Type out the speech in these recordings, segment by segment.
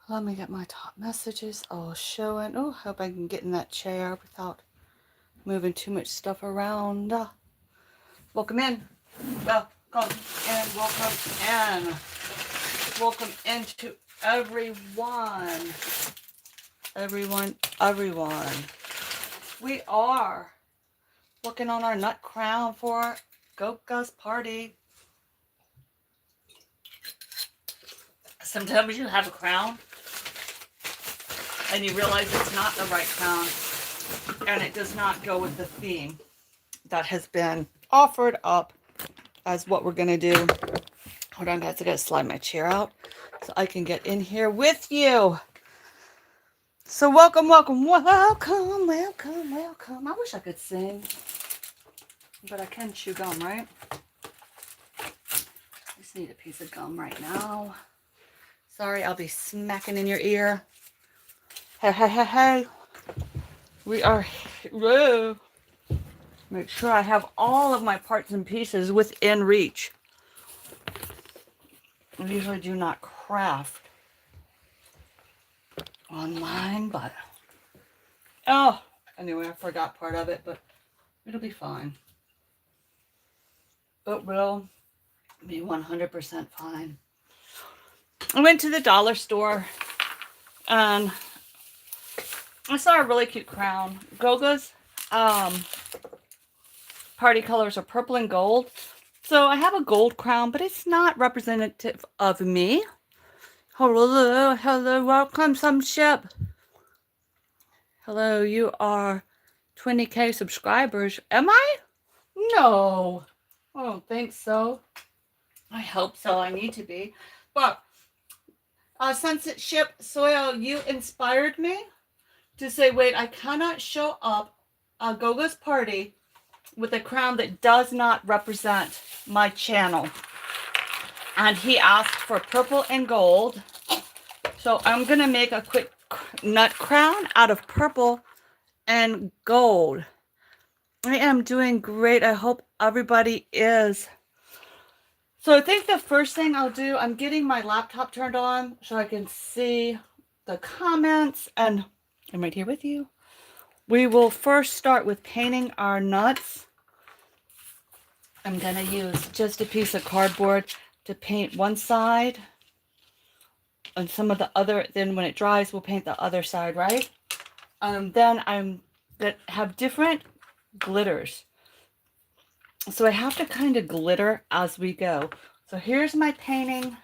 Let me get my top messages all showing. Oh, hope I can get in that chair without moving too much stuff around. Welcome in. Welcome in. Welcome in. Welcome into everyone. Everyone. We are working on our nut crown for Goga's party. Sometimes you have a crown and you realize it's not the right crown and it does not go with the theme that has been offered up as what we're going to do. Hold on, guys. I got to slide my chair out so I can get in here with you. So welcome. I wish I could sing, but I can chew gum, right? I just need a piece of gum right now. Sorry, I'll be smacking in your ear. Hey. We are, whoa. Make sure I have all of my parts and pieces within reach. I usually do not craft online, but anyway, I forgot part of it, but it'll be fine. It will be 100% fine. I went to the dollar store and I saw a really cute crown. Goga's party colors are purple and gold. So I have a gold crown, but it's not representative of me. Hello, welcome, some ship. Hello, you are 20K subscribers. Am I? No. I don't think so. I hope so. I need to be. But Sunset Ship Soil, you inspired me to say, wait, I cannot show up at Goga's party with a crown that does not represent my channel. And he asked for purple and gold. So I'm going to make a quick nut crown out of purple and gold. I am doing great. I hope everybody is. So I think the first thing I'll do, I'm getting my laptop turned on so I can see the comments, and I'm right here with you. We will first start with painting our nuts. I'm going to use just a piece of cardboard to paint one side. And some of the other, then when it dries, we'll paint the other side, right? Then I'm going to have different glitters. So I have to kind of glitter as we go. So here's my painting.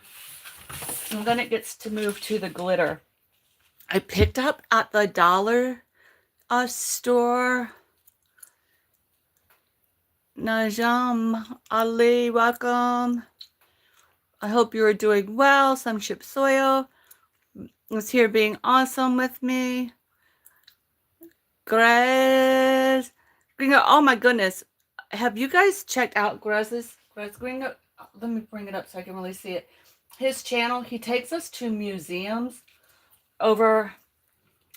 And then it gets to move to the glitter. I picked up at the dollar store. Najam Ali, welcome. I hope you are doing well. Some Ship Soil was here being awesome with me. Grez Gringo, oh my goodness. Have you guys checked out Grez Gringo? Let me bring it up so I can really see it. His channel, he takes us to museums over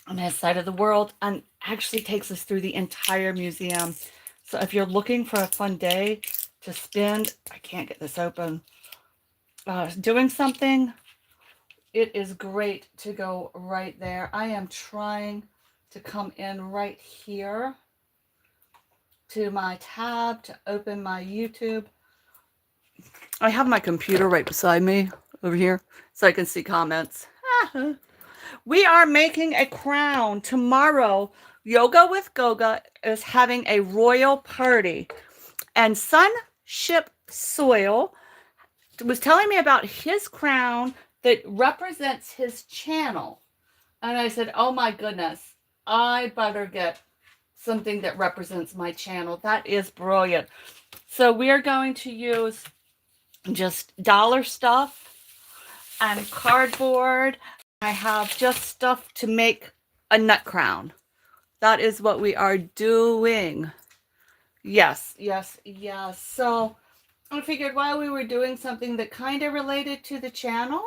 on his side of the world and actually takes us through the entire museum. So if you're looking for a fun day to spend, I can't get this open, doing something, it is great to go right there. I am trying to come in right here to my tab to open my YouTube. I have my computer right beside me over here so I can see comments. We are making a crown tomorrow. Yoga with Goga is having a royal party, and Sunship Soil was telling me about his crown that represents his channel. And I said, oh my goodness, I better get something that represents my channel. That is brilliant. So we are going to use just dollar stuff and cardboard. I have just stuff to make a nut crown. That is what we are doing. Yes. So I figured while we were doing something that kind of related to the channel,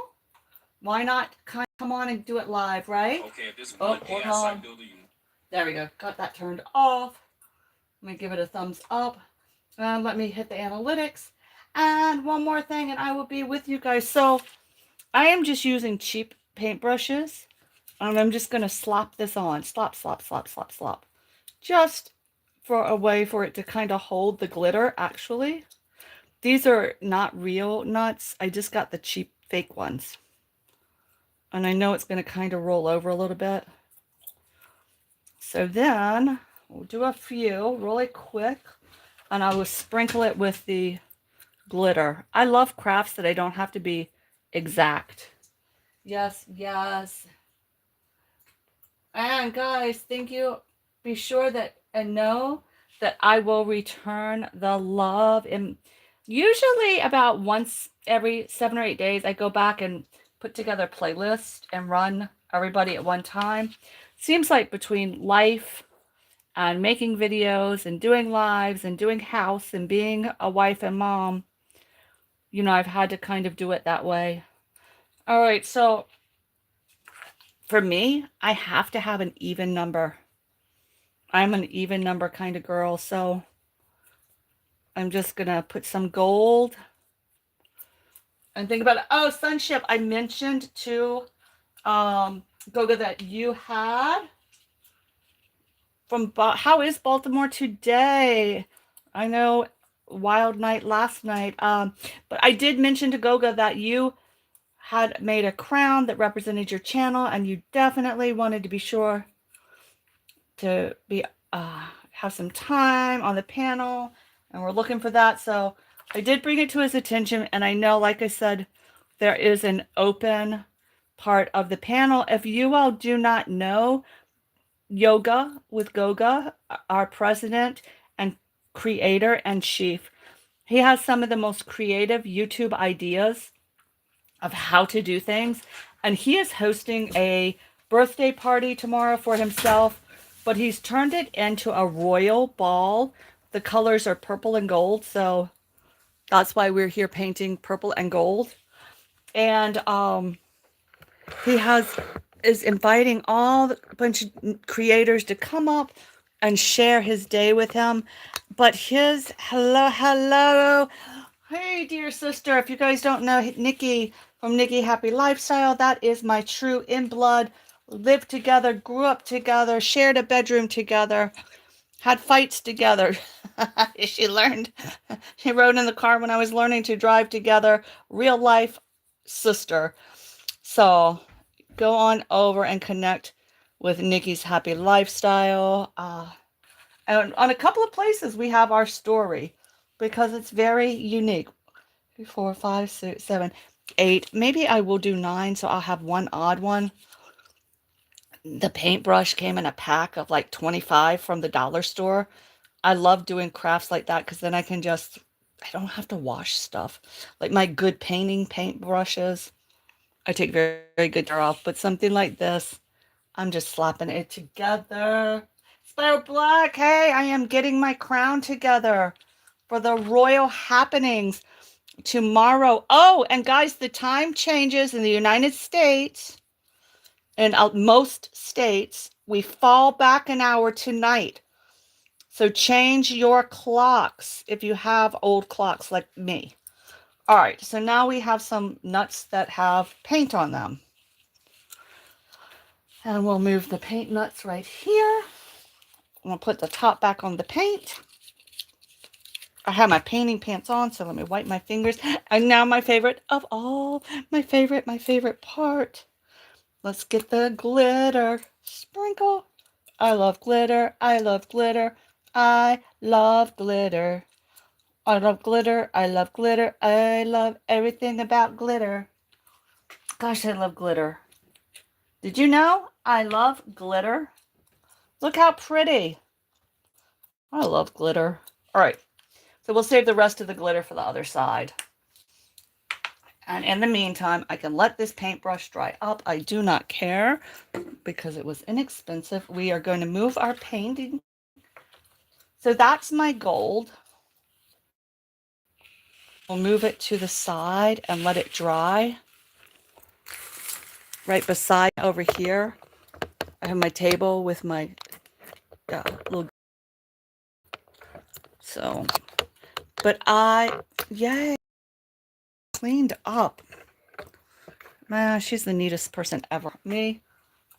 why not come on and do it live, right? Okay, if this one AI site builder, there we go. Got that turned off. Let me give it a thumbs up. And let me hit the analytics. And one more thing, and I will be with you guys. So I am just using cheap paintbrushes. And I'm just going to slap this on. Slap, slap, slap, slap, slap. Just for a way for it to kind of hold the glitter, actually. These are not real nuts. I just got the cheap fake ones. And I know it's going to kind of roll over a little bit. So then we'll do a few really quick. And I will sprinkle it with the glitter. I love crafts that I don't have to be exact. Yes, yes. And guys, thank you. Be sure that and know that I will return the love. And usually about once every 7 or 8 days, I go back and put together a playlist and run everybody at one time. Seems like between life and making videos and doing lives and doing house and being a wife and mom, you know, I've had to kind of do it that way. All right, so for me, I have to have an even number. I'm an even number kind of girl, so I'm just gonna put some gold and think about it. Oh, Sunship, I mentioned to Goga that you had from how is Baltimore today? I know wild night last night. But I did mention to Goga that you had made a crown that represented your channel, and you definitely wanted to be sure to be have some time on the panel, and we're looking for that. So I did bring it to his attention, and I know, like I said, there is an open part of the panel. If you all do not know, Yoga with Goga, our president and creator and chief, he has some of the most creative YouTube ideas of how to do things, and he is hosting a birthday party tomorrow for himself, but he's turned it into a royal ball. The colors are purple and gold, so that's why we're here painting purple and gold. And he is inviting all a bunch of creators to come up and share his day with him. But hello, hey dear sister, if you guys don't know Nikki from Nikki Happy Lifestyle, that is my true in blood, lived together, grew up together, shared a bedroom together, had fights together. She rode in the car when I was learning to drive together, real life sister. So go on over and connect with Nikki's Happy Lifestyle. And on a couple of places we have our story because it's very unique. 3, 4, 5, 6, 7, 8. Maybe I will do 9, so I'll have one odd one. The paintbrush came in a pack of like 25 from the dollar store. I love doing crafts like that because then I don't have to wash stuff. Like my good paint brushes, I take very, very good care of. But something like this, I'm just slapping it together. Spiral Black, hey, I am getting my crown together for the royal happenings tomorrow. Oh, and guys, the time changes in the United States. In most states, we fall back an hour tonight. So change your clocks if you have old clocks like me. All right, so now we have some nuts that have paint on them. And we'll move the paint nuts right here. I'm going to put the top back on the paint. I have my painting pants on, so let me wipe my fingers. And now my favorite of all, my favorite part. Let's get the glitter. Sprinkle. I love glitter. I love glitter. I love glitter. I love glitter. I love glitter. I love everything about glitter. Gosh, I love glitter. Did you know I love glitter? Look how pretty. I love glitter. All right. So we'll save the rest of the glitter for the other side. And in the meantime, I can let this paintbrush dry up. I do not care because it was inexpensive. We are going to move our painting. So that's my gold. We'll move it to the side and let it dry. Right beside over here, I have my table with my little. So, but yay, cleaned up. She's the neatest person ever. Me,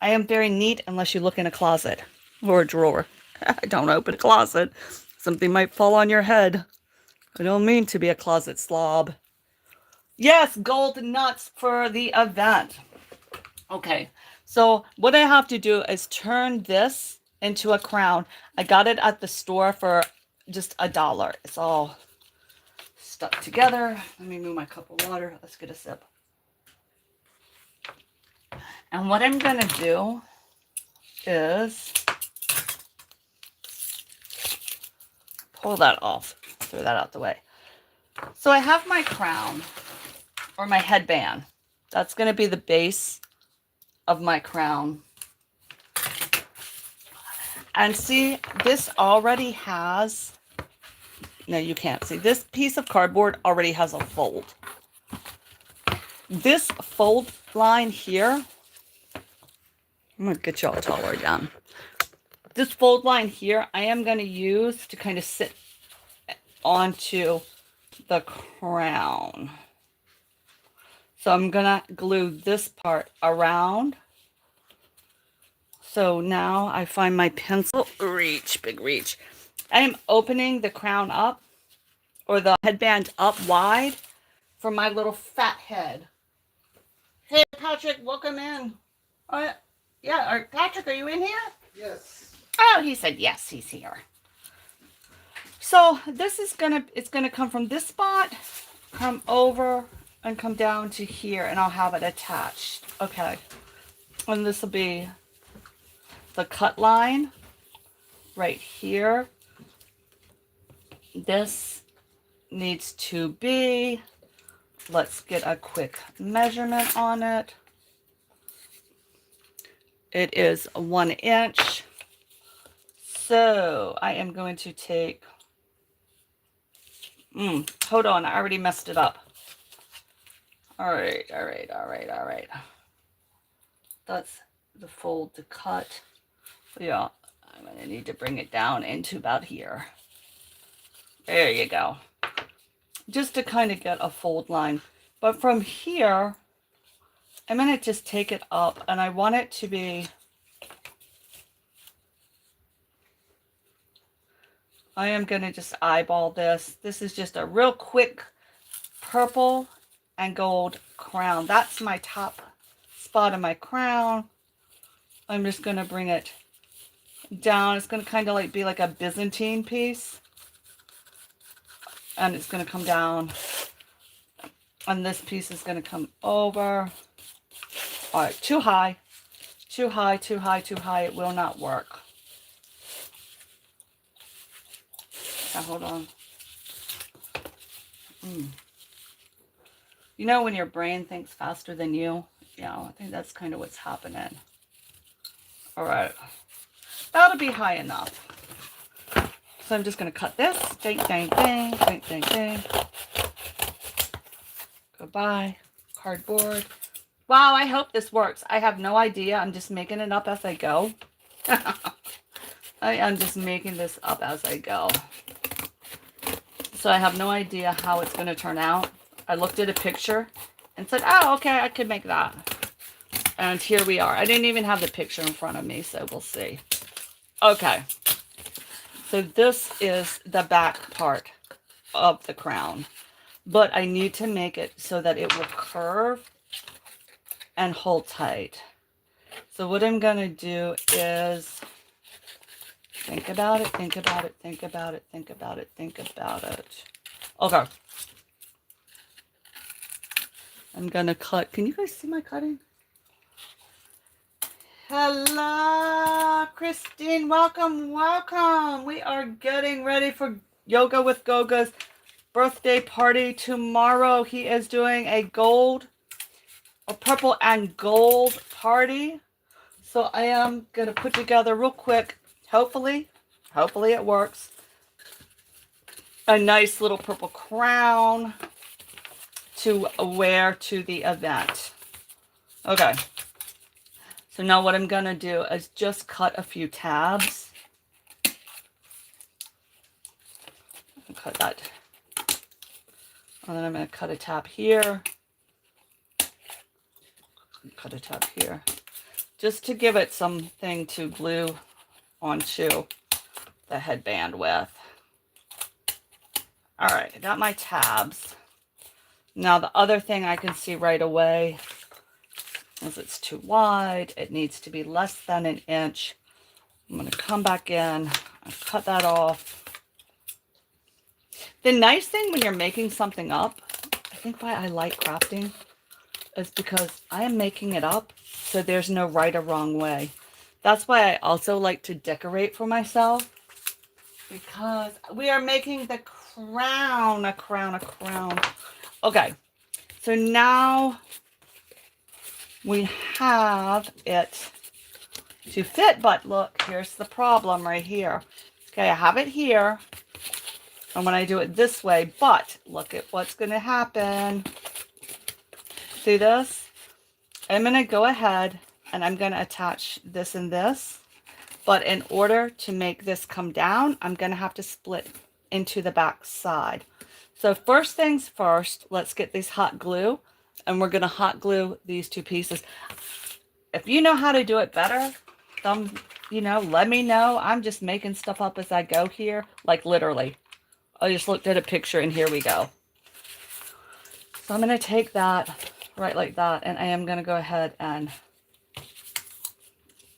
I am very neat unless you look in a closet or a drawer. I don't open a closet. Something might fall on your head. I don't mean to be a closet slob. Yes, gold nuts for the event. Okay, so what I have to do is turn this into a crown. I got it at the store for just $1. It's all stuck together. Let me move my cup of water. Let's get a sip. And what I'm gonna do is pull that off, throw that out the way. So I have my crown or my headband. That's gonna be the base of my crown. And see, this already has, no, you can't see. This piece of cardboard already has a fold. This fold line here, I'm gonna get y'all taller down. This fold line here, I am gonna use to kind of sit onto the crown. So I'm gonna glue this part around. So now I find my pencil, reach, big reach. I am opening the crown up, or the headband up wide for my little fat head. Hey, Patrick, welcome in. Yeah, Patrick, are you in here? Yes. Oh, he said yes, he's here. So this is it's gonna come from this spot, come over, and come down to here, and I'll have it attached. Okay. And this will be the cut line right here. This needs to be, let's get a quick measurement on it. It is 1 inch. So I am going to take, hold on, I already messed it up. All right. That's the fold to cut. Yeah, I'm gonna need to bring it down into about here. There you go. Just to kind of get a fold line. But from here, I'm gonna just take it up, and I want it to be, I am gonna just eyeball this. This is just a real quick purple and gold crown. That's my top spot of my crown. I'm just gonna bring it down. It's gonna kind of like be like a Byzantine piece. And it's gonna come down. And this piece is gonna come over. All right, too high. Too high, too high, too high. It will not work. Now hold on. You know when your brain thinks faster than you? Yeah, I think that's kind of what's happening. All right. That'll be high enough. So I'm just going to cut this. Ding, ding, ding, ding, ding, ding. Goodbye. Cardboard. Wow, I hope this works. I have no idea. I'm just making it up as I go. I am just making this up as I go. So I have no idea how it's going to turn out. I looked at a picture and said, oh, okay, I could make that. And here we are. I didn't even have the picture in front of me, so we'll see. Okay. So this is the back part of the crown. But I need to make it so that it will curve and hold tight. So what I'm going to do is think about it, think about it, think about it, think about it, think about it. Okay. I'm going to cut. Can you guys see my cutting? Hello, Christine. Welcome, welcome. We are getting ready for Yoga with Goga's birthday party tomorrow. He is doing a purple and gold party. So I am going to put together real quick, hopefully it works, a nice little purple crown to wear to the event. Okay. So now what I'm going to do is just cut a few tabs. Cut that. And then I'm going to cut a tab here. cut it up here. Just to give it something to glue onto the headband with. All right, I got my tabs. Now the other thing I can see right away is it's too wide. It needs to be less than an inch. I'm going to come back in and cut that off. The nice thing when you're making something up, I think why I like crafting, is because I am making it up, so there's no right or wrong way. That's why I also like to decorate for myself, because we are making the crown, a crown. Okay, so now we have it to fit, but look, here's the problem right here. Okay, I have it here, and when I do it this way, but look at what's going to happen. See this? I'm going to go ahead and I'm going to attach this and this, but in order to make this come down, I'm going to have to split into the back side. So first things first, let's get this hot glue, and we're going to hot glue these two pieces. If you know how to do it better, let me know. I'm just making stuff up as I go here, like literally. I just looked at a picture and here we go. So I'm going to take that right like that, and I am going to go ahead and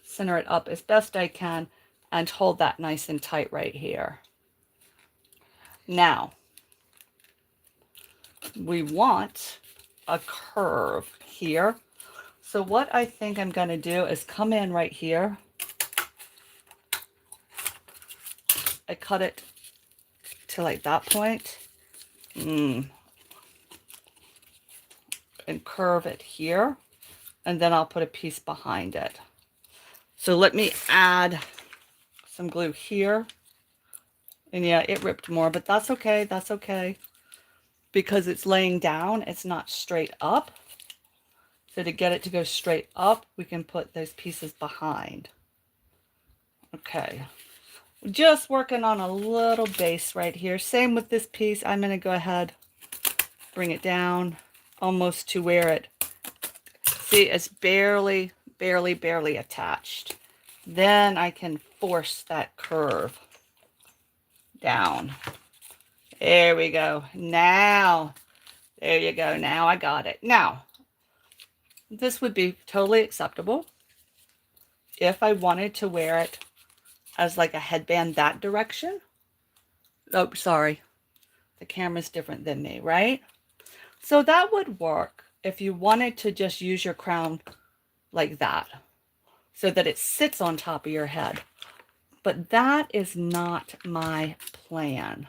center it up as best I can and hold that nice and tight right here. Now, we want a curve here. So what I think I'm going to do is come in right here. I cut it to like that point. And curve it here. And then I'll put a piece behind it. So let me add some glue here. And yeah, it ripped more, but that's okay. That's okay. Because it's laying down, it's not straight up. So to get it to go straight up, we can put those pieces behind. Okay. Just working on a little base right here. Same with this piece. I'm going to go ahead, bring it down almost to where it, see, it's barely attached. Then I can force that curve down. There we go. Now, there you go. Now I got it. Now, this would be totally acceptable if I wanted to wear it as like a headband that direction. Oh, sorry. The camera's different than me, right? So that would work if you wanted to just use your crown like that, so that it sits on top of your head. But that is not my plan.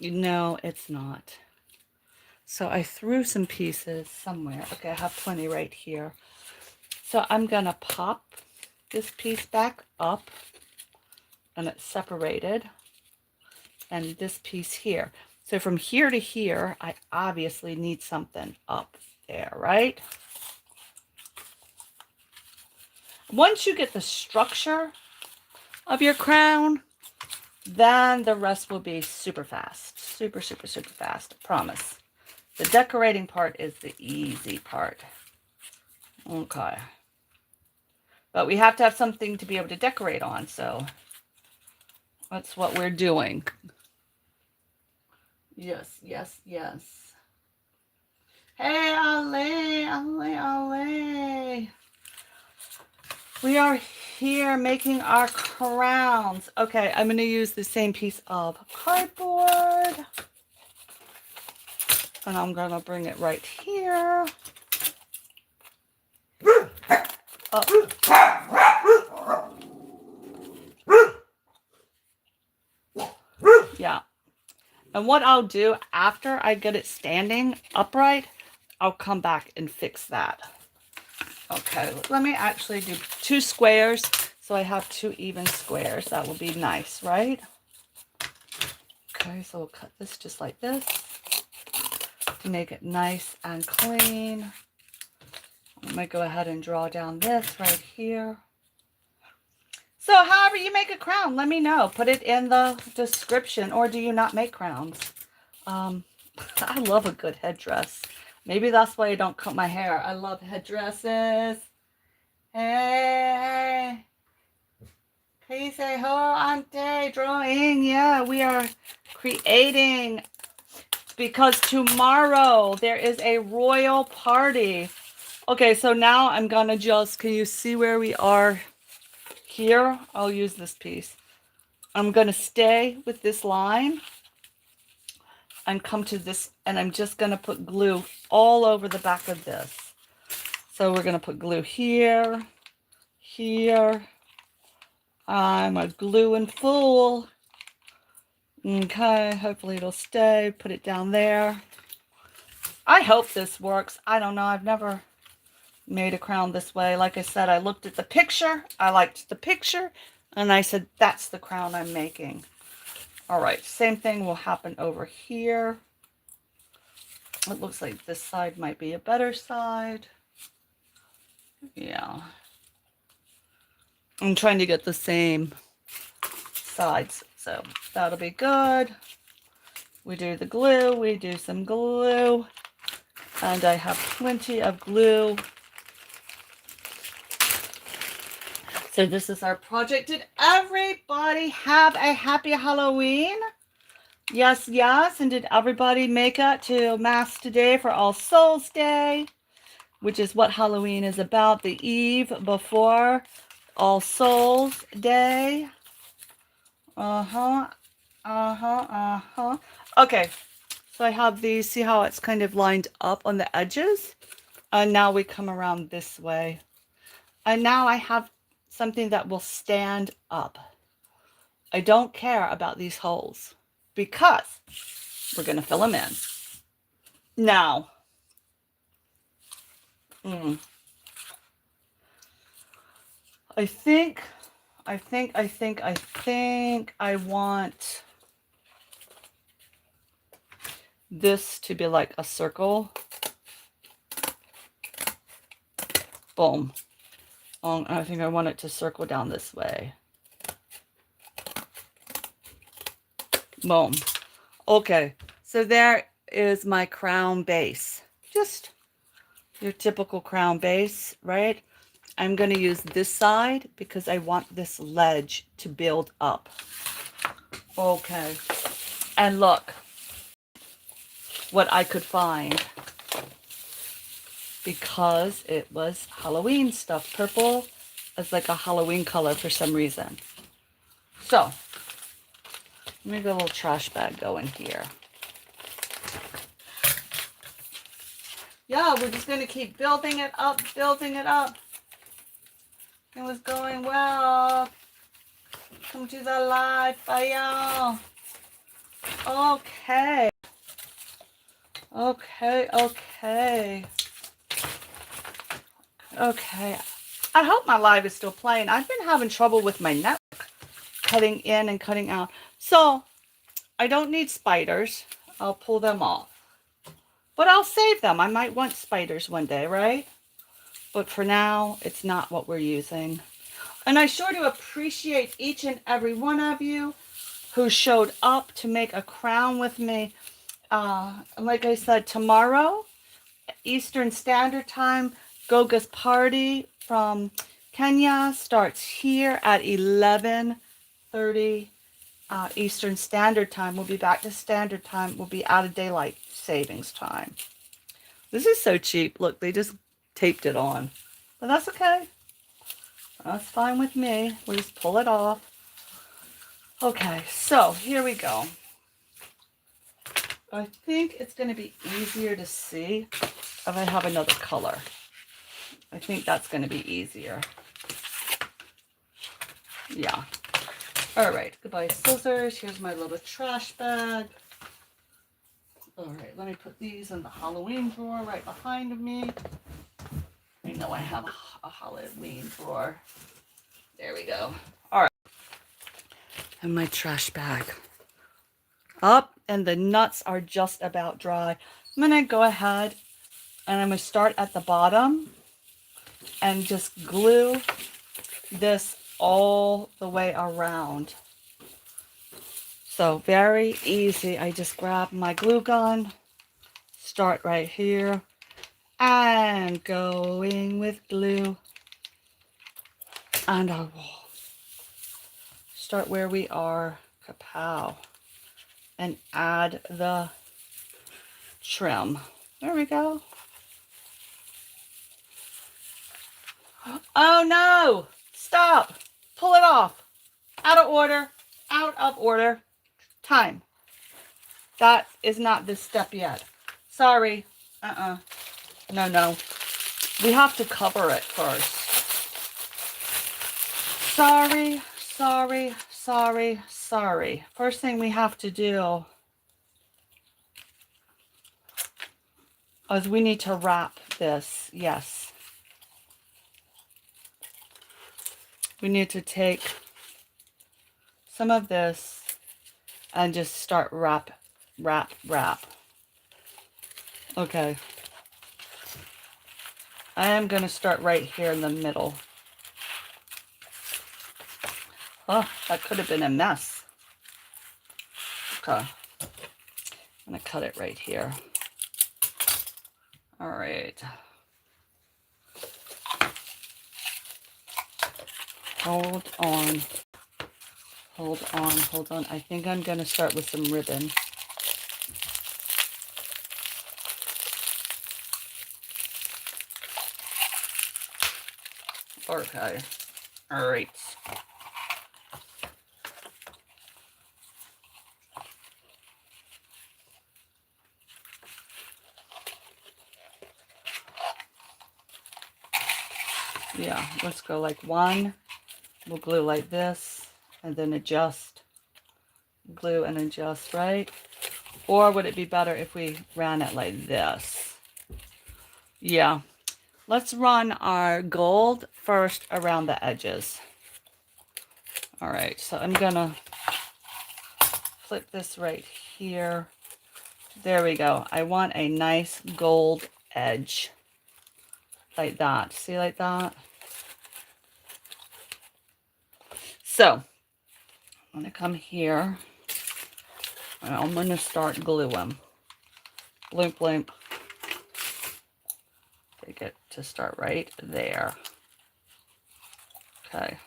No, it's not. So I threw some pieces somewhere. Okay, I have plenty right here. So I'm going to pop this piece back up, and it's separated. And this piece here. So from here to here, I obviously need something up there, right? Once you get the structure of your crown, then the rest will be super fast. Super fast, I promise. The decorating part is the easy part. Okay. But we have to have something to be able to decorate on, so that's what we're doing. Yes. Hey, Ale. We are here making our crowns. Okay, I'm going to use the same piece of cardboard. And I'm going to bring it right here. Yeah. And what I'll do after I get it standing upright, I'll come back and fix that. Okay, let me actually do 2 squares so I have 2 even squares. That will be nice, right? Okay, so we'll cut this just like this to make it nice and clean. I'm going to go ahead and draw down this right here. So however you make a crown, let me know. Put it in the description. Or do you not make crowns? I love a good headdress. Maybe that's why I don't cut my hair. I love headdresses. Hey. Please say hello, Auntie. Drawing. Yeah, we are creating because tomorrow there is a royal party. Okay, so now I'm gonna just, can you see where we are here? I'll use this piece. I'm gonna stay with this line and come to this, and I'm just gonna put glue all over the back of this. So we're gonna put glue here, here. I'm a gluing fool. Okay, hopefully it'll stay. Put it down there. I hope this works. I don't know. I've never made a crown this way. Like I said, I looked at the picture. I liked the picture. And I said, that's the crown I'm making. All right. Same thing will happen over here. It looks like this side might be a better side. Yeah. I'm trying to get the same sides. So that'll be good. We do the glue. We do some glue. And I have plenty of glue. So this is our project. Did everybody have a happy Halloween? Yes, yes. And did everybody make it to Mass today for All Souls Day? Which is what Halloween is about. The eve before All Souls Day. Okay. So I have these. See how it's kind of lined up on the edges? And now we come around this way. And now I have something that will stand up. I don't care about these holes because we're going to fill them in. Now, I think I want this to be like a circle. Boom. I think I want it to circle down this way. Boom. Okay, so there is my crown base. Just your typical crown base, right? I'm going to use this side because I want this ledge to build up. Okay, and look what I could find. Because it was Halloween stuff. Purple is like a Halloween color for some reason. So, let me get a little trash bag going here. Yeah, we're just going to keep building it up, building it up. It was going well. Come to the live fire. Okay. Okay. Okay, I hope my live is still playing. I've been having trouble with my network, cutting in and cutting out. So, I don't need spiders. I'll pull them off. But I'll save them. I might want spiders one day, right? But for now, it's not what we're using. And I sure do appreciate each and every one of you who showed up to make a crown with me. Like I said, tomorrow, Eastern Standard Time, Goga's party from Kenya starts here at 11:30 Eastern Standard Time. We'll be back to Standard Time. We'll be out of daylight savings time. This is so cheap. Look, they just taped it on. But that's okay. That's fine with me. We'll just pull it off. Okay, so here we go. I think it's going to be easier to see if I have another color. I think that's going to be easier. Yeah. All right. Goodbye, scissors. Here's my little trash bag. All right. Let me put these in the Halloween drawer right behind me. I know I have a Halloween drawer. There we go. All right. And my trash bag. Up, and the nuts are just about dry. I'm going to go ahead and I'm going to start at the bottom and just glue this all the way around. So very easy. I just grab my glue gun, start right here, And going with glue. And I will start where we are. Kapow. And add the trim. There we go. Oh no! Stop! Pull it off. Out of order. Out of order. Time. That is not this step yet. Sorry. No. We have to cover it first. Sorry. First thing we have to do is we need to wrap this. Yes. We need to take some of this and just start wrap. Okay. I am going to start right here in the middle. Oh, that could have been a mess. Okay. I'm going to cut it right here. All right. Hold on. I think I'm going to start with some ribbon. Okay. All right. Yeah, let's go like one. We'll glue like this and then adjust. Glue and adjust, right? Or would it be better if we ran it like this? Yeah. Let's run our gold first around the edges. All right, so I'm gonna flip this right here. There we go. I want a nice gold edge. Like that. See, like that? So, I'm gonna come here. And I'm gonna start gluing. Blink, blink. Take it to start right there. Okay.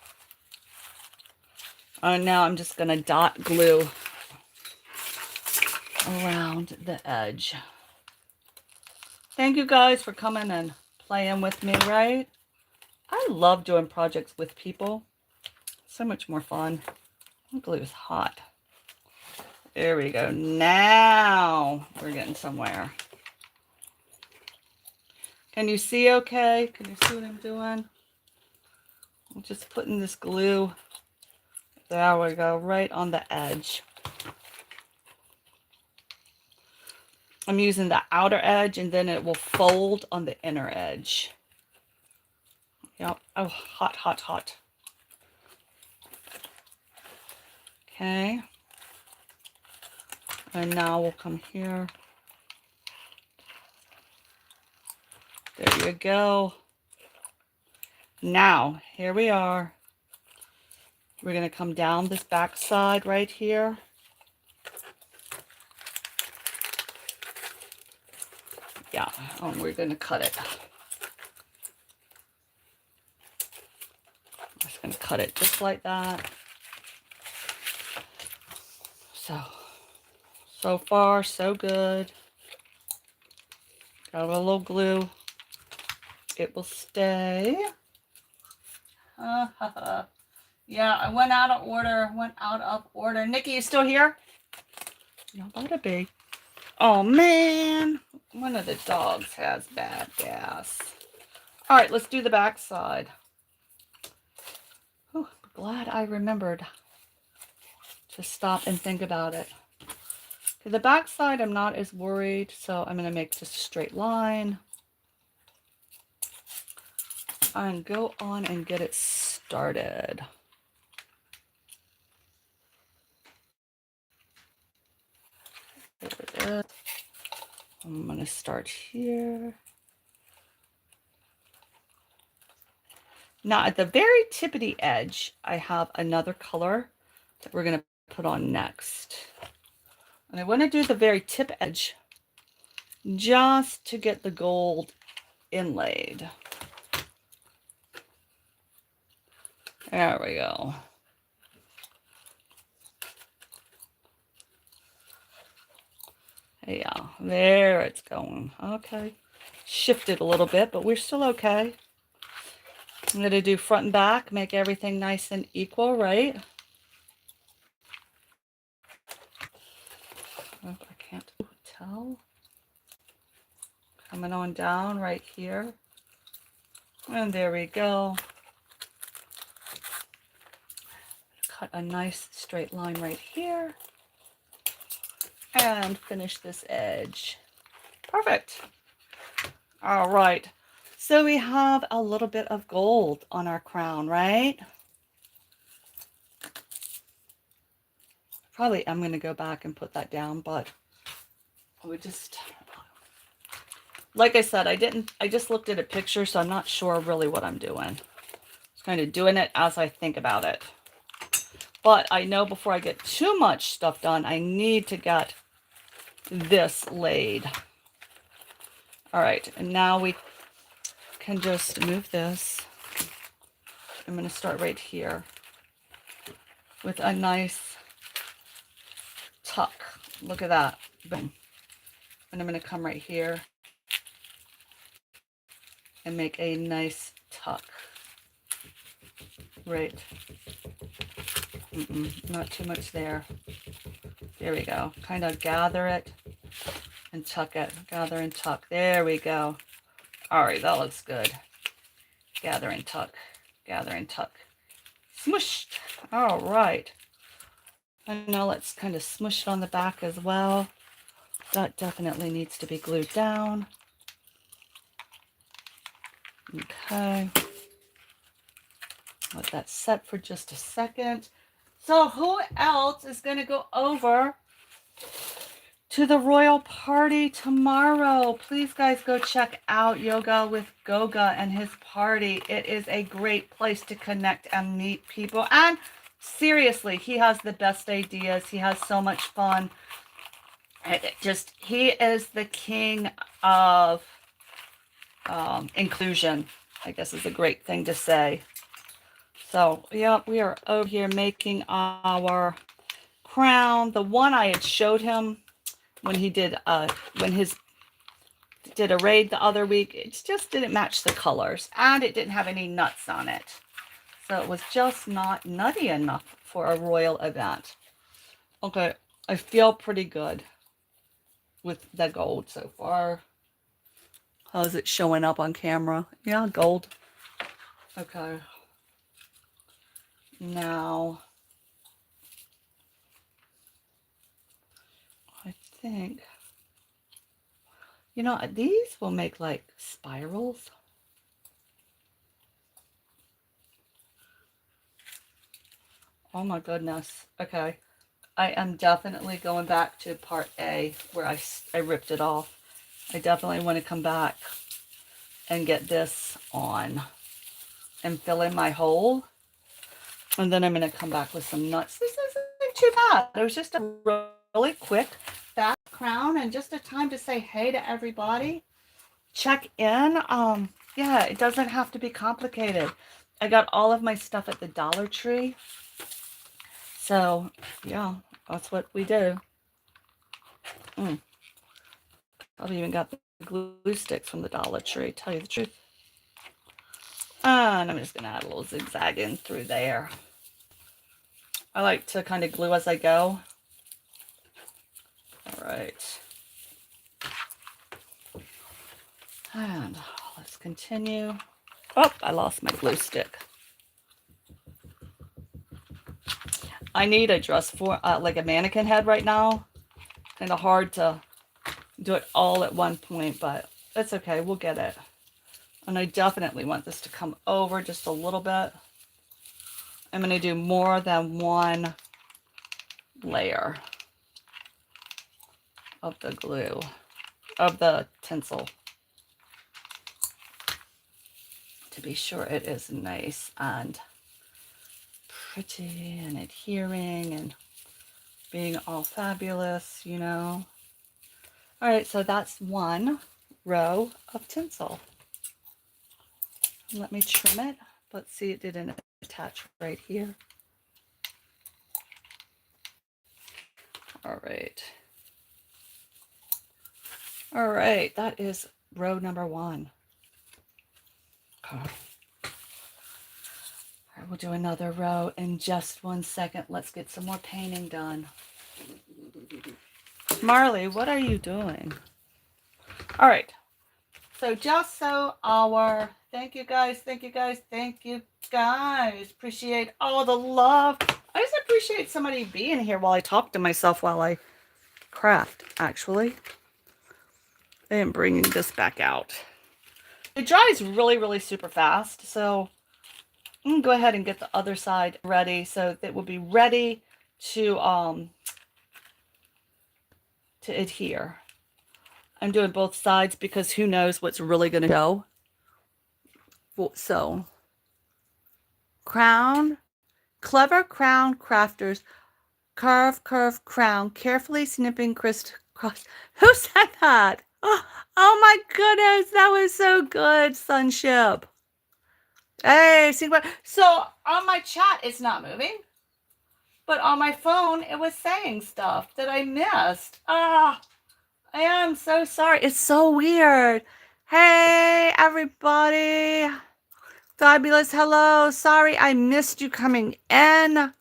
And now I'm just gonna dot glue around the edge. Thank you guys for coming and playing with me, right? I love doing projects with people. So much more fun. Glue is hot. There we go. Now we're getting somewhere. Can you see okay? Can you see what I'm doing? I'm just putting this glue. There we go. Right on the edge. I'm using the outer edge and then it will fold on the inner edge. Yep. Oh, hot. Okay. And now we'll come here. There you go. Now, here we are. We're going to come down this back side right here. Yeah, and we're going to cut it. I'm just going to cut it just like that. So far, so good. Got a little glue. It will stay. Yeah, I went out of order. Nikki, you still here? You better be. Oh, man. One of the dogs has bad gas. All right, let's do the back side. Oh, glad I remembered to stop and think about it. For the back side, I'm not as worried, so I'm going to make just a straight line. And go on and get it started. There it is. I'm going to start here. Now at the very tippity edge, I have another color that we're going to put on next. And I want to do the very tip edge just to get the gold inlaid. There we go. Yeah, there it's going. Okay. Shifted a little bit, but we're still okay. I'm going to do front and back, make everything nice and equal, right? Oh, I can't tell. Coming on down right here. And there we go. Cut a nice straight line right here. And finish this edge. Perfect. All right. So we have a little bit of gold on our crown, right? Probably I'm going to go back and put that down, but we just, like I said, I just looked at a picture, so I'm not sure really what I'm doing. Just kind of doing it as I think about it. But I know before I get too much stuff done, I need to get this laid. All right, and now we can just move this. I'm going to start right here with a nice tuck. Look at that. Boom. And I'm going to come right here and make a nice tuck. Right. Not too much there. There we go. Kind of gather it and tuck it. Gather and tuck. There we go. All right, that looks good. Gather and tuck. Gather and tuck. Smushed. All right. And now let's kind of smush it on the back as well. That definitely needs to be glued down. Okay. Let that set for just a second. So who else is going to go over to the royal party tomorrow? Please, guys, go check out Yoga with Goga and his party. It is a great place to connect and meet people. And seriously, he has the best ideas. He has so much fun. He is the king of inclusion, I guess is a great thing to say. So, yeah, we are over here making our crown. The one I had showed him when he did a raid the other week, it just didn't match the colors, and it didn't have any nuts on it. So it was just not nutty enough for a royal event. Okay, I feel pretty good with the gold so far. How's it showing up on camera? Yeah, gold. Okay. Now, I think, these will make like spirals. Oh my goodness. Okay. I am definitely going back to part A where I ripped it off. I definitely want to come back and get this on and fill in my hole. And then I'm going to come back with some nuts. This isn't too bad. It was just a really quick fast crown and just a time to say hey to everybody. Check in. Yeah, it doesn't have to be complicated. I got all of my stuff at the Dollar Tree. So, yeah, that's what we do. I've even got the glue sticks from the Dollar Tree, tell you the truth. And I'm just going to add a little zigzag in through there. I like to kind of glue as I go. All right. And let's continue. Oh, I lost my glue stick. I need a dress for like a mannequin head right now. Kind of hard to do it all at one point, but it's okay. We'll get it. And I definitely want this to come over just a little bit. I'm going to do more than one layer of the glue, of the tinsel, to be sure it is nice and pretty and adhering and being all fabulous, All right, so that's one row of tinsel. Let me trim it. Let's see, it didn't attach right here. All right. All right, that is row number 1. Okay. All right, we'll do another row in just 1 second. Let's get some more painting done. Marley, what are you doing? All right. So just so our, thank you guys, thank you guys, thank you guys. Appreciate all the love. I just appreciate somebody being here while I talk to myself while I craft, actually. I am bringing this back out. It dries really, really super fast. So I'm going to go ahead and get the other side ready so that will be ready to adhere. I'm doing both sides because who knows what's really going to go. So, crown, clever crown crafters, carve, curve, crown, carefully snipping crisscross. Who said that? Oh my goodness, that was so good, Sunship. Hey, see what? So on my chat, it's not moving, but on my phone, it was saying stuff that I missed. I am so sorry. It's so weird. Hey, everybody. Fabulous. Hello. Sorry, I missed you coming in.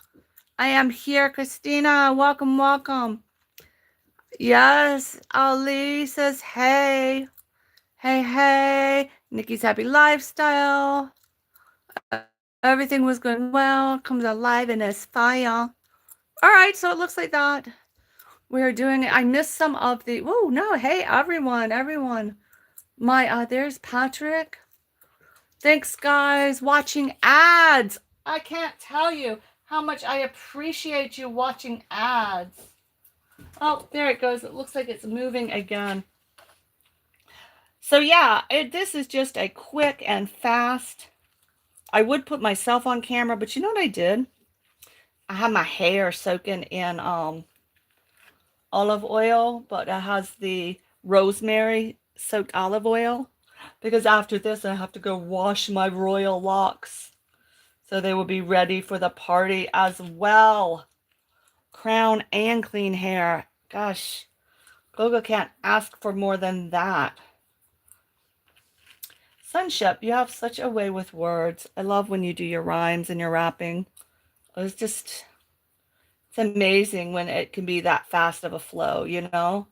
I am here, Christina. Welcome, welcome. Yes, Ali says, hey. Hey, hey. Nikki's happy lifestyle. Everything was going well. Comes alive in his fire. All right, so it looks like that. We're doing it. I missed some of the, oh, no. Hey, everyone. There's Patrick. Thanks, guys. Watching ads. I can't tell you how much I appreciate you watching ads. Oh, there it goes. It looks like it's moving again. So yeah, this is just a quick and fast. I would put myself on camera, but you know what I did? I have my hair soaking in olive oil, but it has the rosemary soaked olive oil. Because after this, I have to go wash my royal locks. So they will be ready for the party as well. Crown and clean hair. Gosh, Gogo can't ask for more than that. Sunship, you have such a way with words. I love when you do your rhymes and your rapping. It's amazing when it can be that fast of a flow, you know?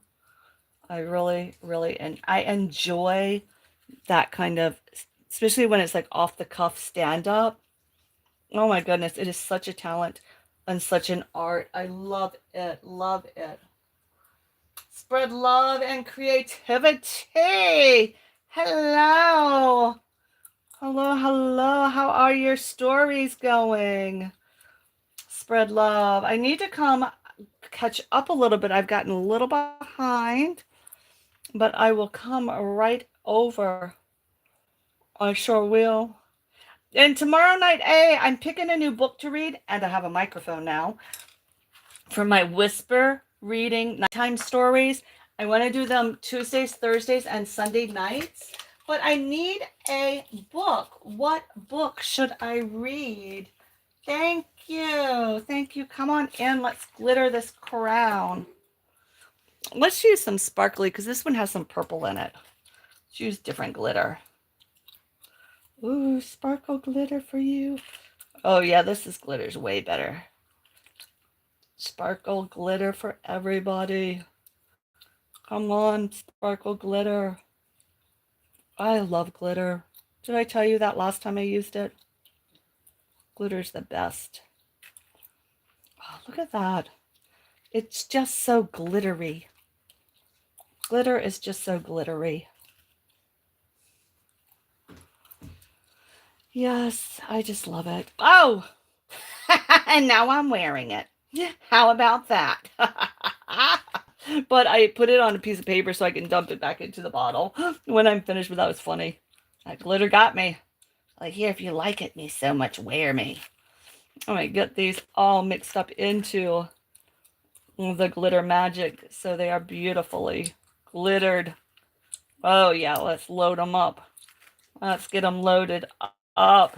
I really, and I enjoy that kind of, especially when it's like off the cuff stand up. Oh my goodness, it is such a talent and such an art. I love it, love it. Spread love and creativity. Hello. Hello. How are your stories going? Spread love. I need to come catch up a little bit. I've gotten a little behind, but I will come right over. I sure will. And tomorrow night, I'm picking a new book to read, and I have a microphone now for my whisper reading nighttime stories. I want to do them Tuesdays, Thursdays, and Sunday nights, but I need a book. What book should I read? Thank you. Come on in. Let's glitter this crown. Let's use some sparkly because this one has some purple in it. Let's use different glitter. Ooh, sparkle glitter for you. Oh yeah, this glitter's way better. Sparkle glitter for everybody. Come on, sparkle glitter. I love glitter. Did I tell you that last time I used it? Glitter's the best. Oh, look at that. It's just so glittery. Glitter is just so glittery. Yes, I just love it. Oh, and now I'm wearing it. How about that? But I put it on a piece of paper so I can dump it back into the bottle when I'm finished. But that was funny. That glitter got me. Like, here, if you like it me so much, wear me. I'm going to get these all mixed up into the glitter magic so they are beautifully glittered. Oh, yeah, let's load them up. Let's get them loaded up.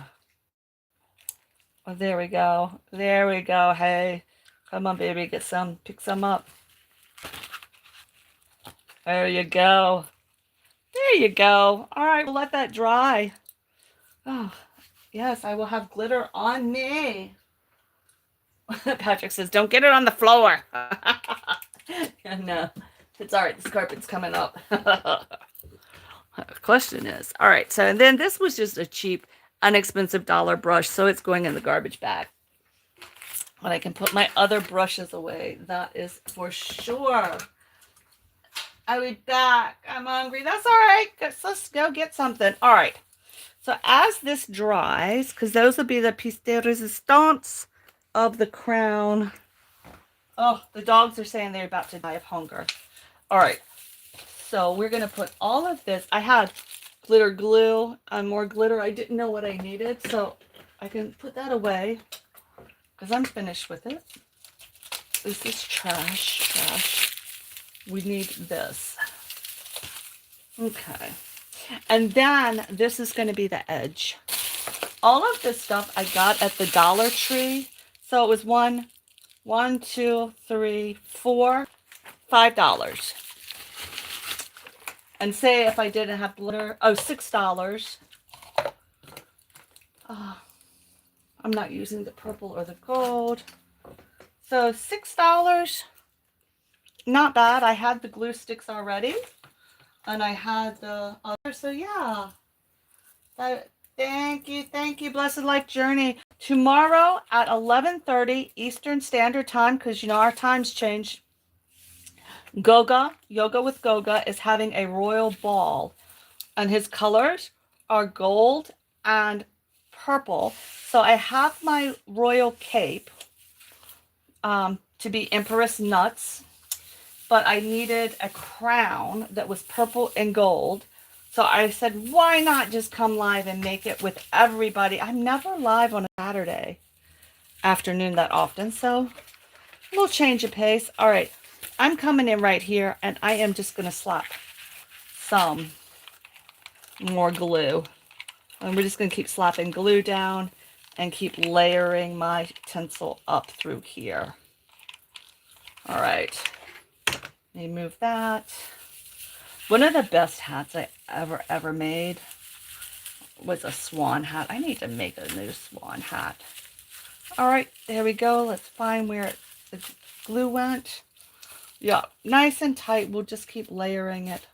Oh, there we go. There we go. Hey, come on, baby. Get some. Pick some up. There you go. There you go. All right, we'll let that dry. Oh, yes, I will have glitter on me. Patrick says, don't get it on the floor. No, it's all right. This carpet's coming up. Question is, all right, so and then this was just a cheap, inexpensive dollar brush, so it's going in the garbage bag. But I can put my other brushes away. That is for sure. I'll be back. I'm hungry. That's all right. Let's go get something. All right. So as this dries, because those will be the piece de resistance of the crown. Oh, the dogs are saying they're about to die of hunger. All right. So we're going to put all of this. I had glitter glue and more glitter. I didn't know what I needed. So I can put that away because I'm finished with it. This is trash. We need this. Okay. And then this is going to be the edge. All of this stuff I got at the Dollar Tree. So it was $1, $2, $3, $4, $5. And say if I didn't have glitter, oh, $6. I'm not using the purple or the gold. So $6. Not bad. I had the glue sticks already. And I had the other. So yeah. Thank you, Blessed Life Journey. Tomorrow at 11:30 Eastern Standard Time, because you know our times change. Goga, Yoga with Goga, is having a royal ball. And his colors are gold and purple. So I have my royal cape to be Empress Nuts. But I needed a crown that was purple and gold. So I said, why not just come live and make it with everybody? I'm never live on a Saturday afternoon that often. So a little change of pace. All right. I'm coming in right here and I am just going to slap some more glue. And we're just going to keep slapping glue down and keep layering my tinsel up through here. All right. Let me move that. One of the best hats I ever made was a swan hat. I need to make a new swan hat. All right, there we go. Let's find where the glue went. Yeah, nice and tight. We'll just keep layering it.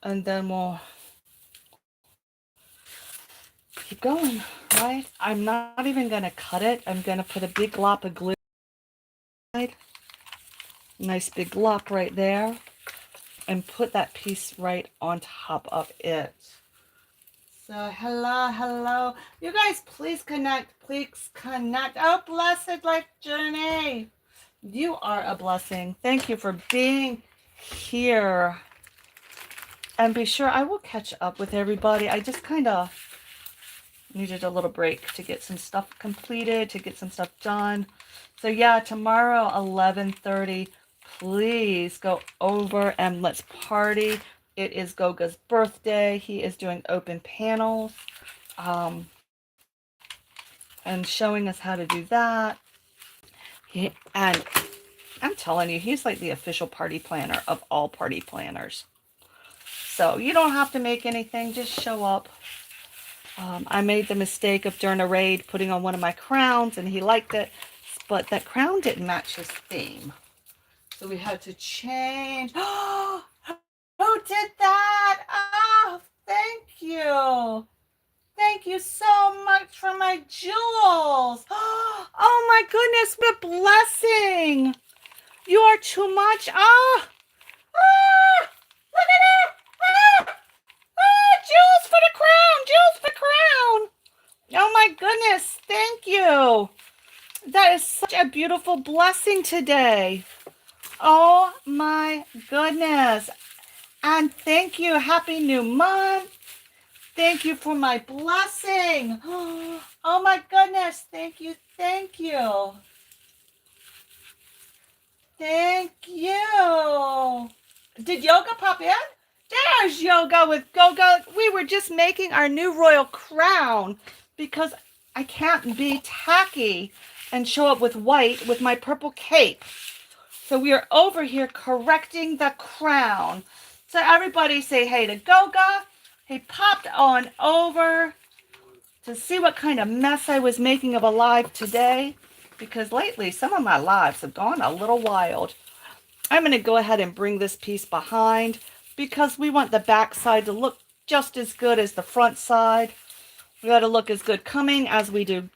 And then we'll keep going, right? I'm not even going to cut it. I'm going to put a big glop of glue. Nice big glop right there. And put that piece right on top of it. So hello. You guys, please connect. Oh, Blessed Life Journey. You are a blessing. Thank you for being here. And be sure I will catch up with everybody. I just kind of needed a little break to get some stuff completed, to get some stuff done. So yeah, tomorrow, 11:30. Please go over and let's party. It is Goga's birthday. He is doing open panels and showing us how to do that. And I'm telling you, he's like the official party planner of all party planners. So you don't have to make anything. Just show up. I made the mistake of during a raid putting on one of my crowns and he liked it. But that crown didn't match his theme. So we had to change. Oh, who did that? Oh, thank you. Thank you so much for my jewels. Oh my goodness, what a blessing. You are too much. Look at it. Jewels for the crown. Jewels for the crown. Oh my goodness, thank you. That is such a beautiful blessing today. Oh my goodness. And thank you. Happy new month. Thank you for my blessing. Oh my goodness. Thank you. Thank you. Thank you. Did Yoga pop in? There's Yoga with Goga. We were just making our new royal crown because I can't be tacky and show up with white with my purple cape. So we are over here correcting the crown. So everybody say hey to Goga. He popped on over to see what kind of mess I was making of a live today, because lately some of my lives have gone a little wild. I'm going to go ahead and bring this piece behind because we want the back side to look just as good as the front side. We got to look as good coming as we do,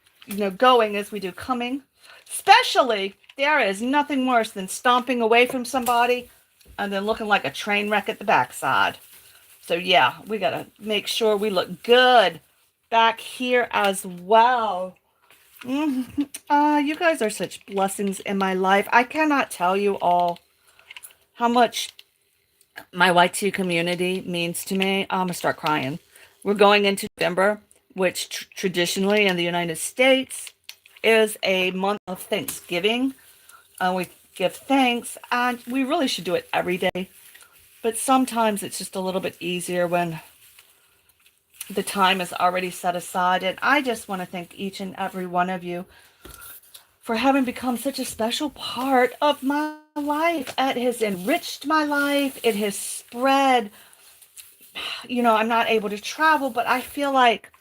going as we do coming. Especially, there is nothing worse than stomping away from somebody and then looking like a train wreck at the backside. So yeah, we got to make sure we look good back here as well. You guys are such blessings in my life. I cannot tell you all how much my YT community means to me. I'm gonna start crying. We're going into November, which traditionally in the United States is a month of Thanksgiving. We give thanks, and we really should do it every day. But sometimes it's just a little bit easier when the time is already set aside. And I just want to thank each and every one of you for having become such a special part of my life. It has enriched my life. It has spread. I'm not able to travel, but I feel like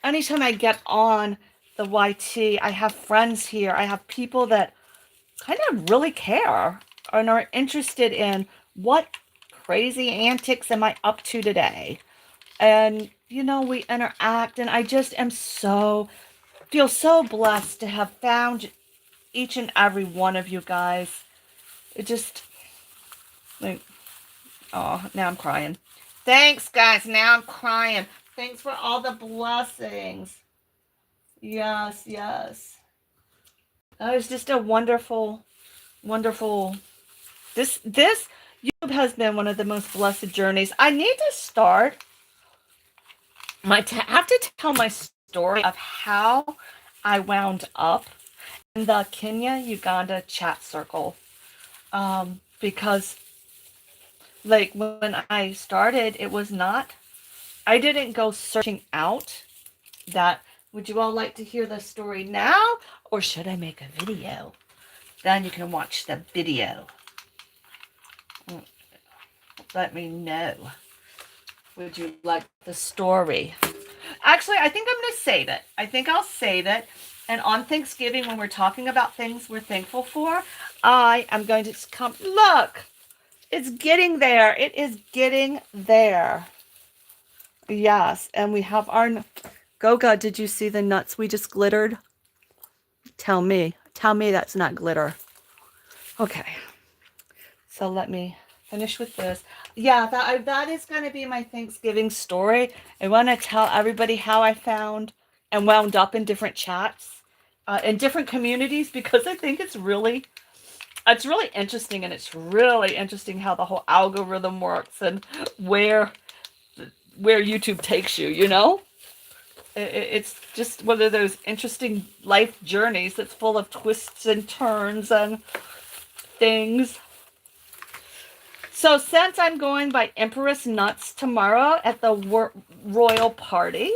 anytime I get on the YT, I have friends here. I have people that kind of really care and are interested in what crazy antics am I up to today. And, we interact, and I just feel so blessed to have found each and every one of you guys. It just, like, oh, now I'm crying. Thanks, guys. Now I'm crying. Thanks for all the blessings. Yes, yes. That was just a wonderful, wonderful. This YouTube has been one of the most blessed journeys. I need to start. I have to tell my story of how I wound up in the Kenya-Uganda chat circle. Because like when I started, I didn't go searching out that. Would you all like to hear the story now, or should I make a video? Then you can watch the video. Let me know. Would you like the story? Actually, I think I'm going to save it. I think I'll save it. And on Thanksgiving, when we're talking about things we're thankful for, I am going to come. Look, it's getting there. It is getting there. Yes, and we have our... Goga, did you see the nuts we just glittered? Tell me that's not glitter. Okay, so let me finish with this. Yeah, that is going to be my Thanksgiving story. I want to tell everybody how I found and wound up in different chats, in different communities, because I think it's really interesting, and it's really interesting how the whole algorithm works and where YouTube takes you, It's just one of those interesting life journeys that's full of twists and turns and things. So since I'm going by Empress Nuts tomorrow at the royal party,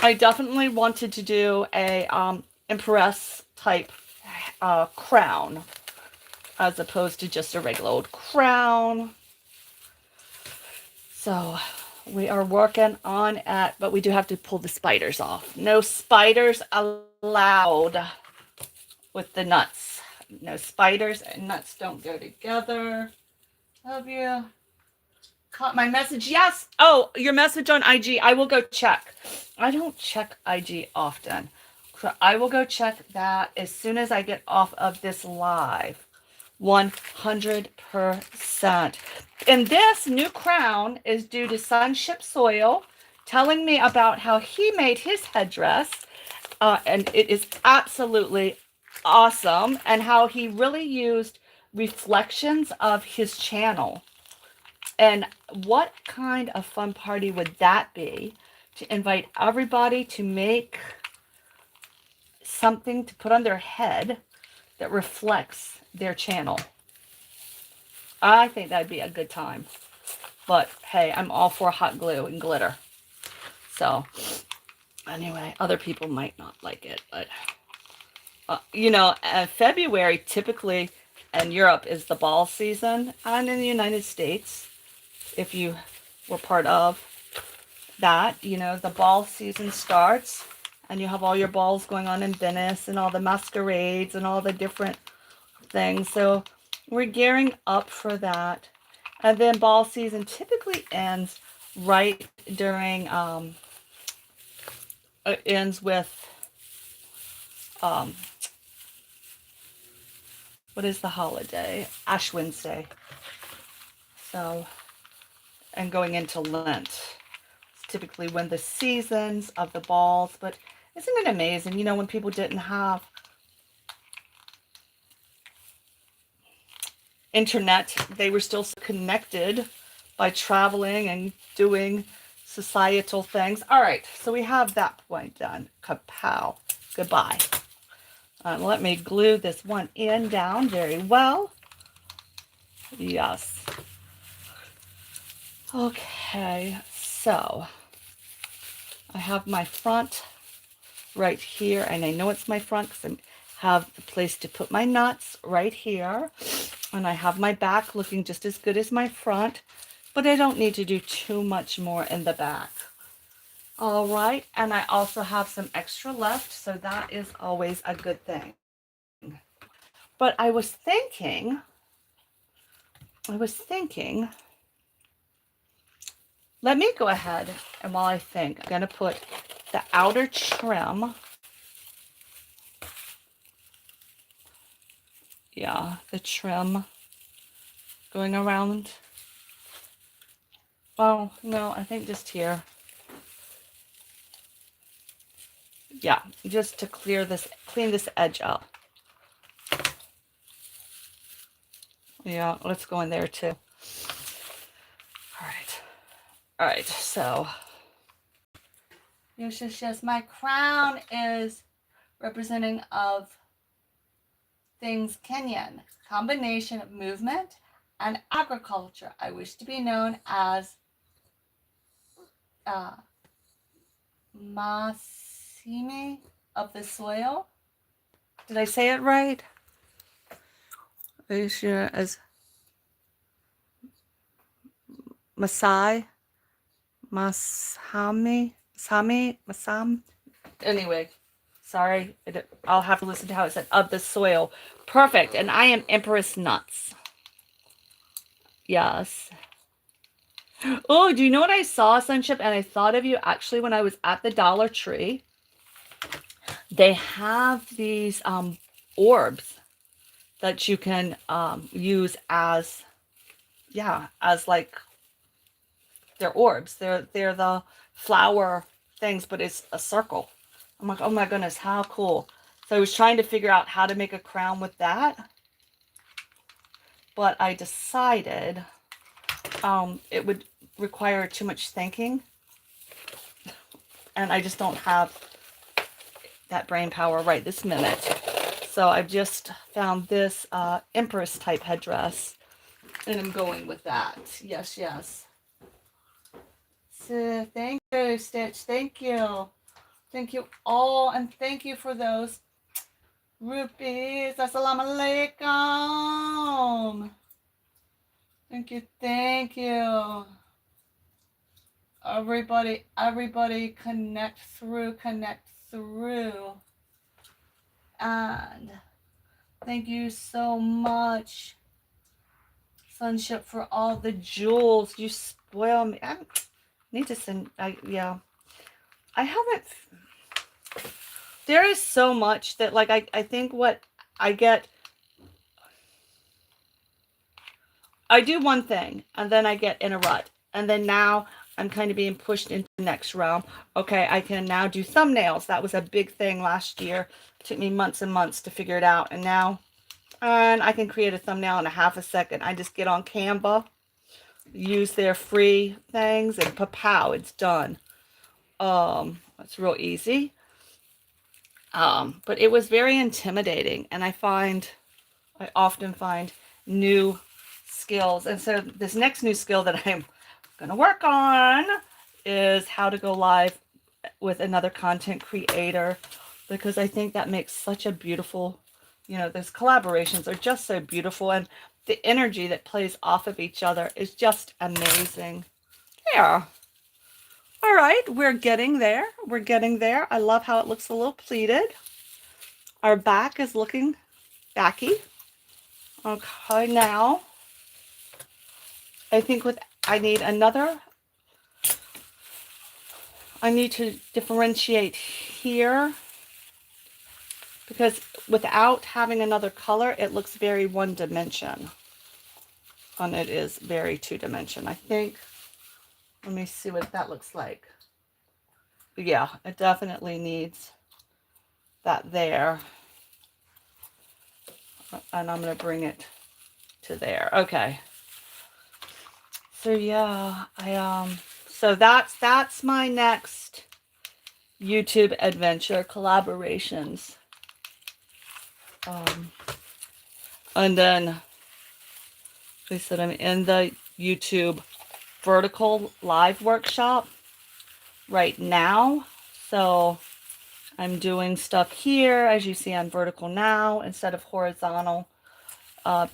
I definitely wanted to do a Empress type crown as opposed to just a regular old crown. So we are working on it, but we do have to pull the spiders off. No spiders allowed with the nuts. No spiders and nuts don't go together. Love you. Caught my message. Yes. Oh, your message on IG. I will go check. I don't check IG often. So I will go check that as soon as I get off of this live. 100%. And this new crown is due to Sunship Soil telling me about how he made his headdress. And it is absolutely awesome. And how he really used reflections of his channel. And what kind of fun party would that be to invite everybody to make something to put on their head that reflects their channel? I think that'd be a good time. But hey, I'm all for hot glue and glitter. So anyway, other people might not like it, but February typically in Europe is the ball season, and in the United States, if you were part of that, the ball season starts, and you have all your balls going on in Venice and all the masquerades and all the different things. So we're gearing up for that. And then ball season typically ends right during, it ends with, what is the holiday? Ash Wednesday. So, and going into Lent. It's typically when the seasons of the balls, but isn't it amazing, when people didn't have internet, they were still connected by traveling and doing societal things. All right, so we have that point done. Kapow. Goodbye. Let me glue this one end down very well. Yes. Okay, so I have my front right here, and I know it's my front because I have a place to put my nuts right here, and I have my back looking just as good as my front, but I don't need to do too much more in the back. All right, and I also have some extra left, so that is always a good thing. But I was thinking, let me go ahead, and while I think, I'm going to put the outer trim. Yeah, the trim going around. Oh, no, I think just here. Yeah, just to clean this edge up. Yeah, let's go in there too. All right, so. Yes, my crown is representing of things Kenyan, combination of movement and agriculture. I wish to be known as Masime of the soil. Did I say it right? Are you sure? As Masai, Masam. Anyway, sorry. I'll have to listen to how it said of the soil. Perfect. And I am Empress Nuts. Yes. Oh, do you know what I saw, Sunship? And I thought of you actually when I was at the Dollar Tree. They have these orbs that you can use as like they're orbs. They're the flower things, but it's a circle. I'm like, oh my goodness, how cool. So I was trying to figure out how to make a crown with that, but I decided it would require too much thinking, and I just don't have that brain power right this minute. So I've just found this Empress type headdress, and I'm going with that. Yes. So thank you, Stitch. Thank you. Thank you all, and thank you for those rupees. Assalamu alaikum. Thank you. Everybody connect through. And thank you so much, Sunship, for all the jewels. You spoil me. I need to send, I haven't, there is so much that, like, I think what I get, I do one thing, and then I get in a rut. And then now I'm kind of being pushed into the next realm. Okay, I can now do thumbnails. That was a big thing last year. It took me months and months to figure it out. And now I can create a thumbnail in a half a second. I just get on Canva, use their free things, and pow, it's done. It's real easy. But it was very intimidating. And I often find new skills. And so this next new skill that I'm going to work on is how to go live with another content creator, because I think that makes such a beautiful, those collaborations are just so beautiful, and the energy that plays off of each other is just amazing. Yeah. All right, we're getting there. We're getting there. I love how it looks a little pleated. Our back is looking backy. Okay, now I think I need to differentiate here, because without having another color, it looks very one dimension. And it is very two dimension, I think. Let me see what that looks like. Yeah, it definitely needs that there. And I'm going to bring it to there. Okay. So yeah, so that's my next YouTube adventure, collaborations. And then I said I'm in the YouTube vertical live workshop right now. So I'm doing stuff here. As you see, I'm vertical now instead of horizontal,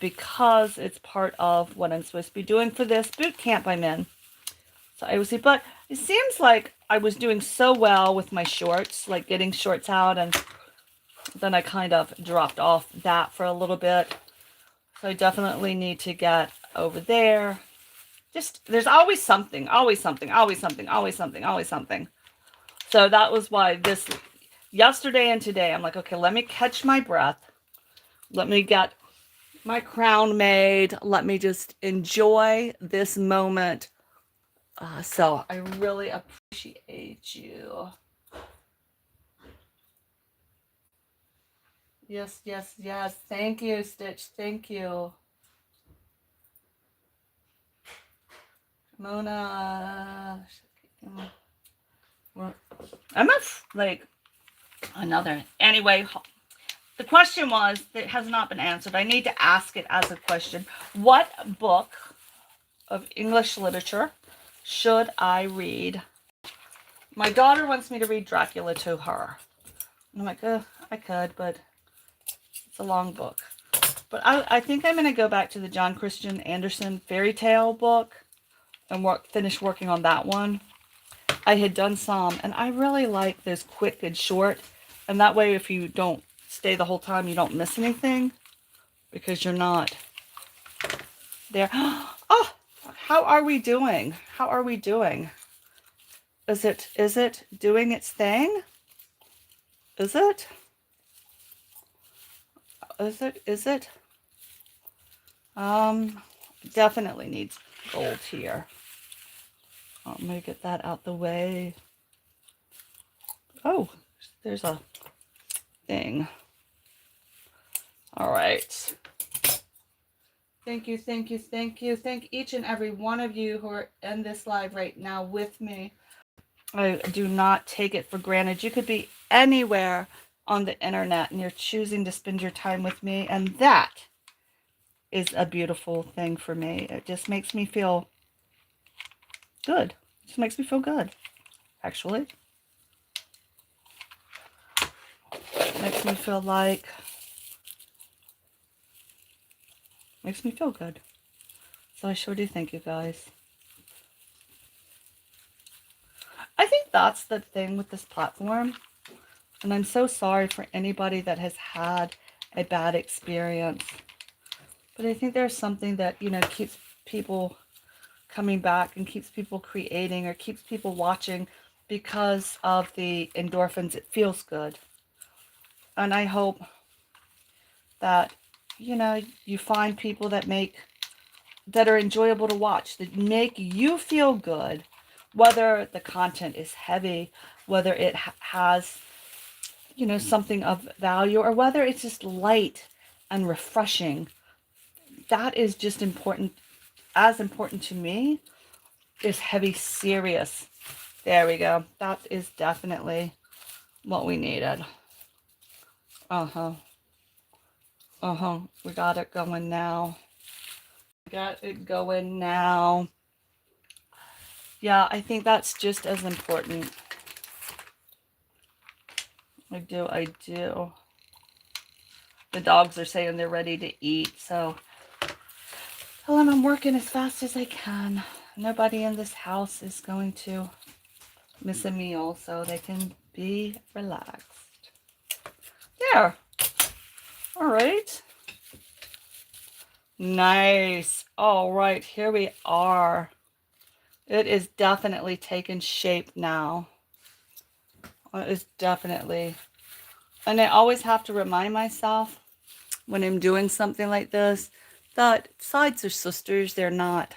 because it's part of what I'm supposed to be doing for this boot camp I'm in. So I will see, but it seems like I was doing so well with my shorts, like getting shorts out, and then I kind of dropped off that for a little bit. So I definitely need to get over there. Just, there's always something, always something, always something, always something, always something. So that was why yesterday and today, I'm like, okay, let me catch my breath. Let me get my crown made. Let me just enjoy this moment. So I really appreciate you. Yes, yes, yes. Thank you, Stitch. Thank you. Mona. I'm anyway, the question was, that has not been answered. I need to ask it as a question. What book of English literature should I read? My daughter wants me to read Dracula to her. And I'm like, I could, but it's a long book. But I think I'm going to go back to the John Christian Andersen fairy tale book and finish working on that one. I had done some, and I really like this quick and short. And that way, if you don't stay the whole time, you don't miss anything, because you're not there. Oh, how are we doing? How are we doing? Is it doing its thing? Is it? Is it? Definitely needs gold here. Let me get that out the way. Oh, there's a thing. All right. Thank you, thank you, thank you. Thank each and every one of you who are in this live right now with me. I do not take it for granted. You could be anywhere on the internet and you're choosing to spend your time with me, and that is a beautiful thing for me. It just makes me feel good. It just makes me feel good, actually. It makes me feel good. So I sure do thank you guys. I think that's the thing with this platform. And I'm so sorry for anybody that has had a bad experience. But I think there's something that, keeps people coming back and keeps people creating or keeps people watching because of the endorphins. It feels good. And I hope that, you find people that are enjoyable to watch, that make you feel good, whether the content is heavy, whether it has, something of value, or whether it's just light and refreshing. That is just important. As important to me is heavy, serious. There we go. That is definitely what we needed. We got it going now. Yeah, I think that's just as important. I do. The dogs are saying they're ready to eat, so tell them I'm working as fast as I can. Nobody in this house is going to miss a meal, so they can be relaxed. There. All right. Nice. All right, here we are. It is definitely taking shape now. It is definitely. And I always have to remind myself when I'm doing something like this that sides are sisters. They're not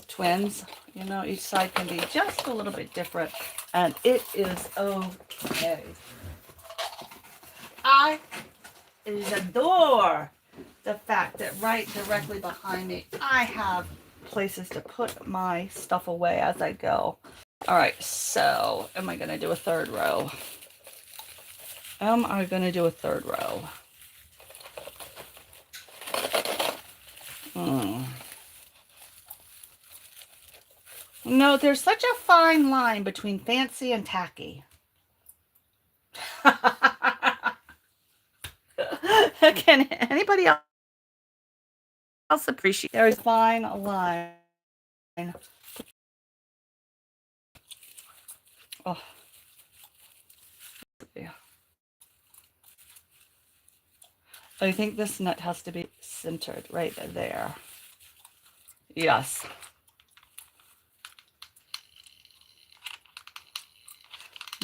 twins. You know, each side can be just a little bit different. And it is okay. I adore the fact that right directly behind me, I have places to put my stuff away as I go. All right, so am I going to do a third row? Am I going to do a third row? No, there's such a fine line between fancy and tacky. Can anybody else appreciate? There's a fine line. Oh. I think this nut has to be centered right there. Yes.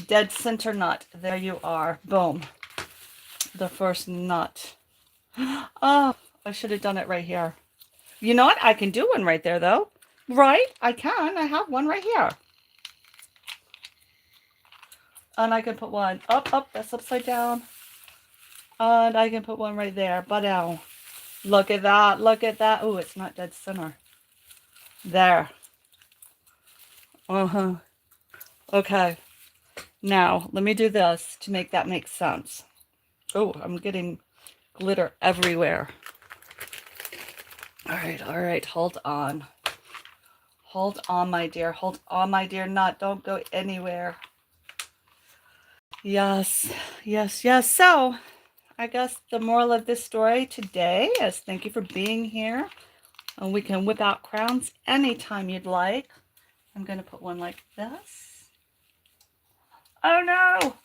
Dead center nut. There you are. Boom. The first nut. Oh, I should have done it right here. You know what? I can do one right there, though. Right? I can. I have one right here. And I can put one up. That's upside down. And I can put one right there. But now, look at that. Look at that. Oh, it's not dead center. There. Uh-huh. Okay. Now, let me do this to make that make sense. Oh, I'm getting glitter everywhere. All right. Hold on. Hold on, my dear. Hold on, my dear nut. Don't go anywhere. Yes. So, I guess the moral of this story today is thank you for being here. And we can whip out crowns anytime you'd like. I'm going to put one like this. Oh, no.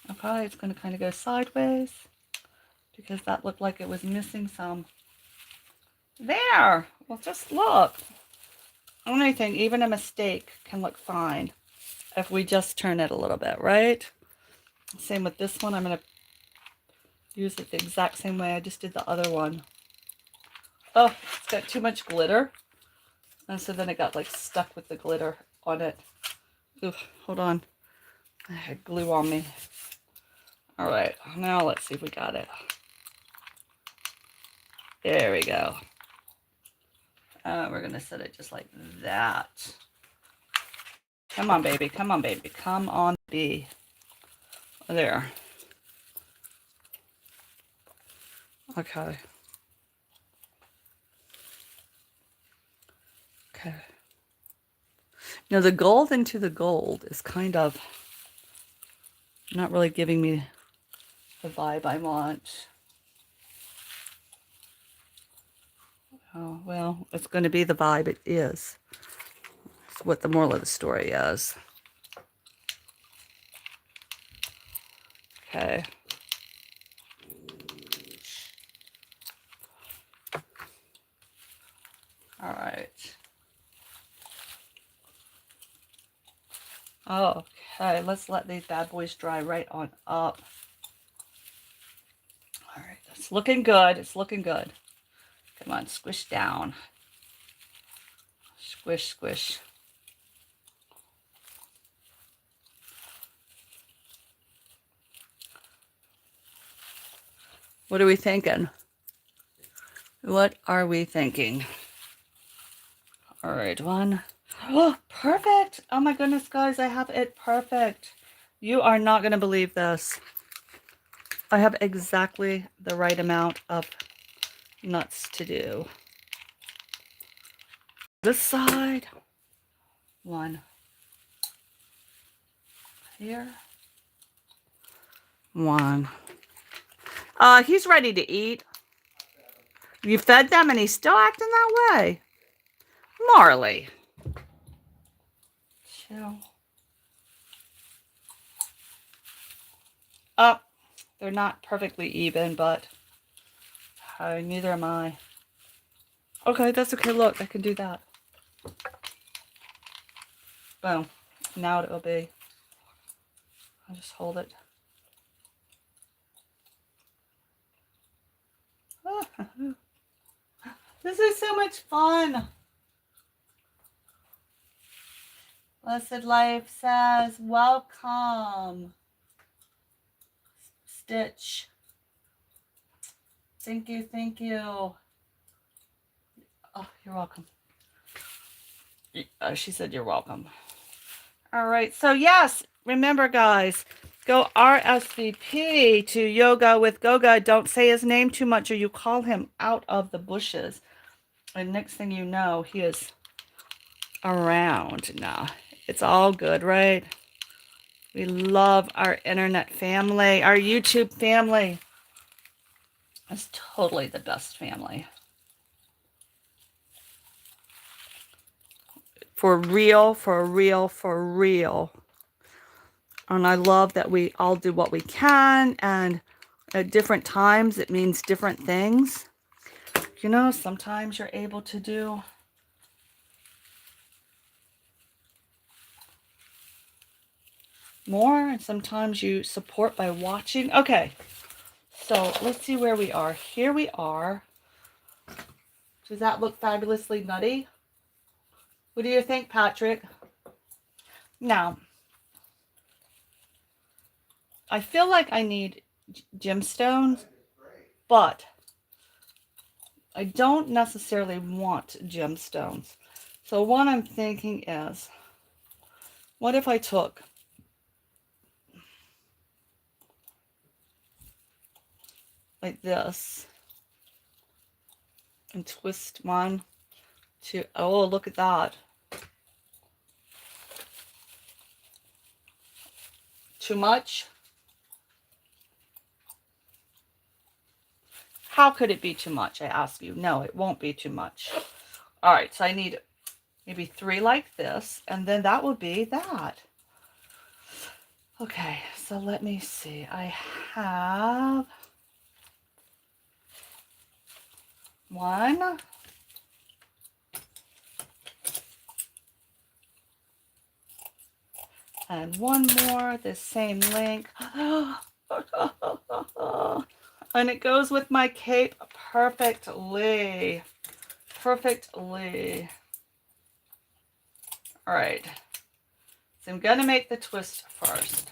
Okay, it's going to kind of go sideways because that looked like it was missing some. There. Well, just look. Only thing, even a mistake can look fine if we just turn it a little bit, right? Same with this one. I'm going to use it the exact same way I just did the other one. Oh, it's got too much glitter. And so then it got like stuck with the glitter on it. Oof, hold on. I had glue on me. All right, now let's see if we got it. There we go. We're going to set it just like that. Come on, baby. Come on, baby. Come on, baby. There. Okay. Okay. Now the gold into the gold is kind of not really giving me the vibe I want. Oh, well, it's going to be the vibe it is. It's what the moral of the story is. Okay. All right. Okay, let's let these bad boys dry right on up. All right, it's looking good. It's looking good. Come on, squish down. Squish, squish. What are we thinking? What are we thinking? All right, one. Oh, perfect. Oh my goodness, guys, I have it perfect. You are not going to believe this. I have exactly the right amount of nuts to do. This side. One here. One. He's ready to eat. You fed them and he's still acting that way. Marley. Chill. Up. They're not perfectly even, but neither am I. Okay, that's okay. Look, I can do that. Boom. Now it'll be. I'll just hold it. This is so much fun. Blessed Life says, welcome. Stitch. Thank you, thank you. Oh, you're welcome. She said you're welcome. All right, so yes, remember guys, go RSVP to Yoga with Goga. Don't say his name too much or you call him out of the bushes. And next thing you know, he is around now. It's all good, right? We love our internet family, our YouTube family. It's totally the best family. For real, for real, for real. And I love that we all do what we can, and at different times it means different things. You know, sometimes you're able to do more, and sometimes you support by watching. Okay, so let's see where we are. Here we are. Does that look fabulously nutty? What do you think, Patrick? Now, I feel like I need gemstones, but I don't necessarily want gemstones. So what I'm thinking is, what if I took like this and twist one to, oh, look at that. Too much? How could it be too much, I ask you? No, it won't be too much. All right, so I need maybe 3 like this, and then that will be that. Okay, so let me see. I have 1. And 1 more, the same length. And it goes with my cape perfectly. Perfectly. All right. So I'm going to make the twist first.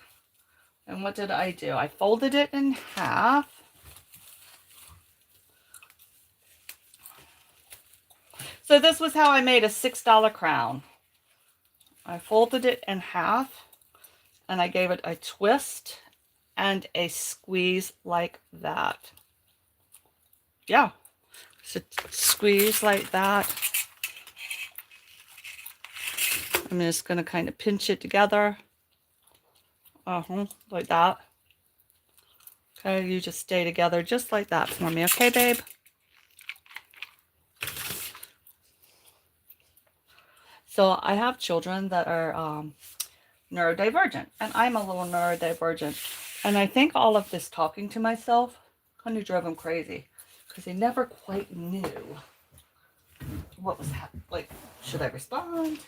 And what did I do? I folded it in half. So this was how I made a $6 crown. I folded it in half and I gave it a twist and a squeeze like that. Yeah. So squeeze like that. I'm just going to kind of pinch it together. Like that. Okay, you just stay together just like that for me. Okay, babe? So I have children that are neurodivergent, and I'm a little neurodivergent. And I think all of this talking to myself kind of drove them crazy because they never quite knew what was happening. Like, should I respond?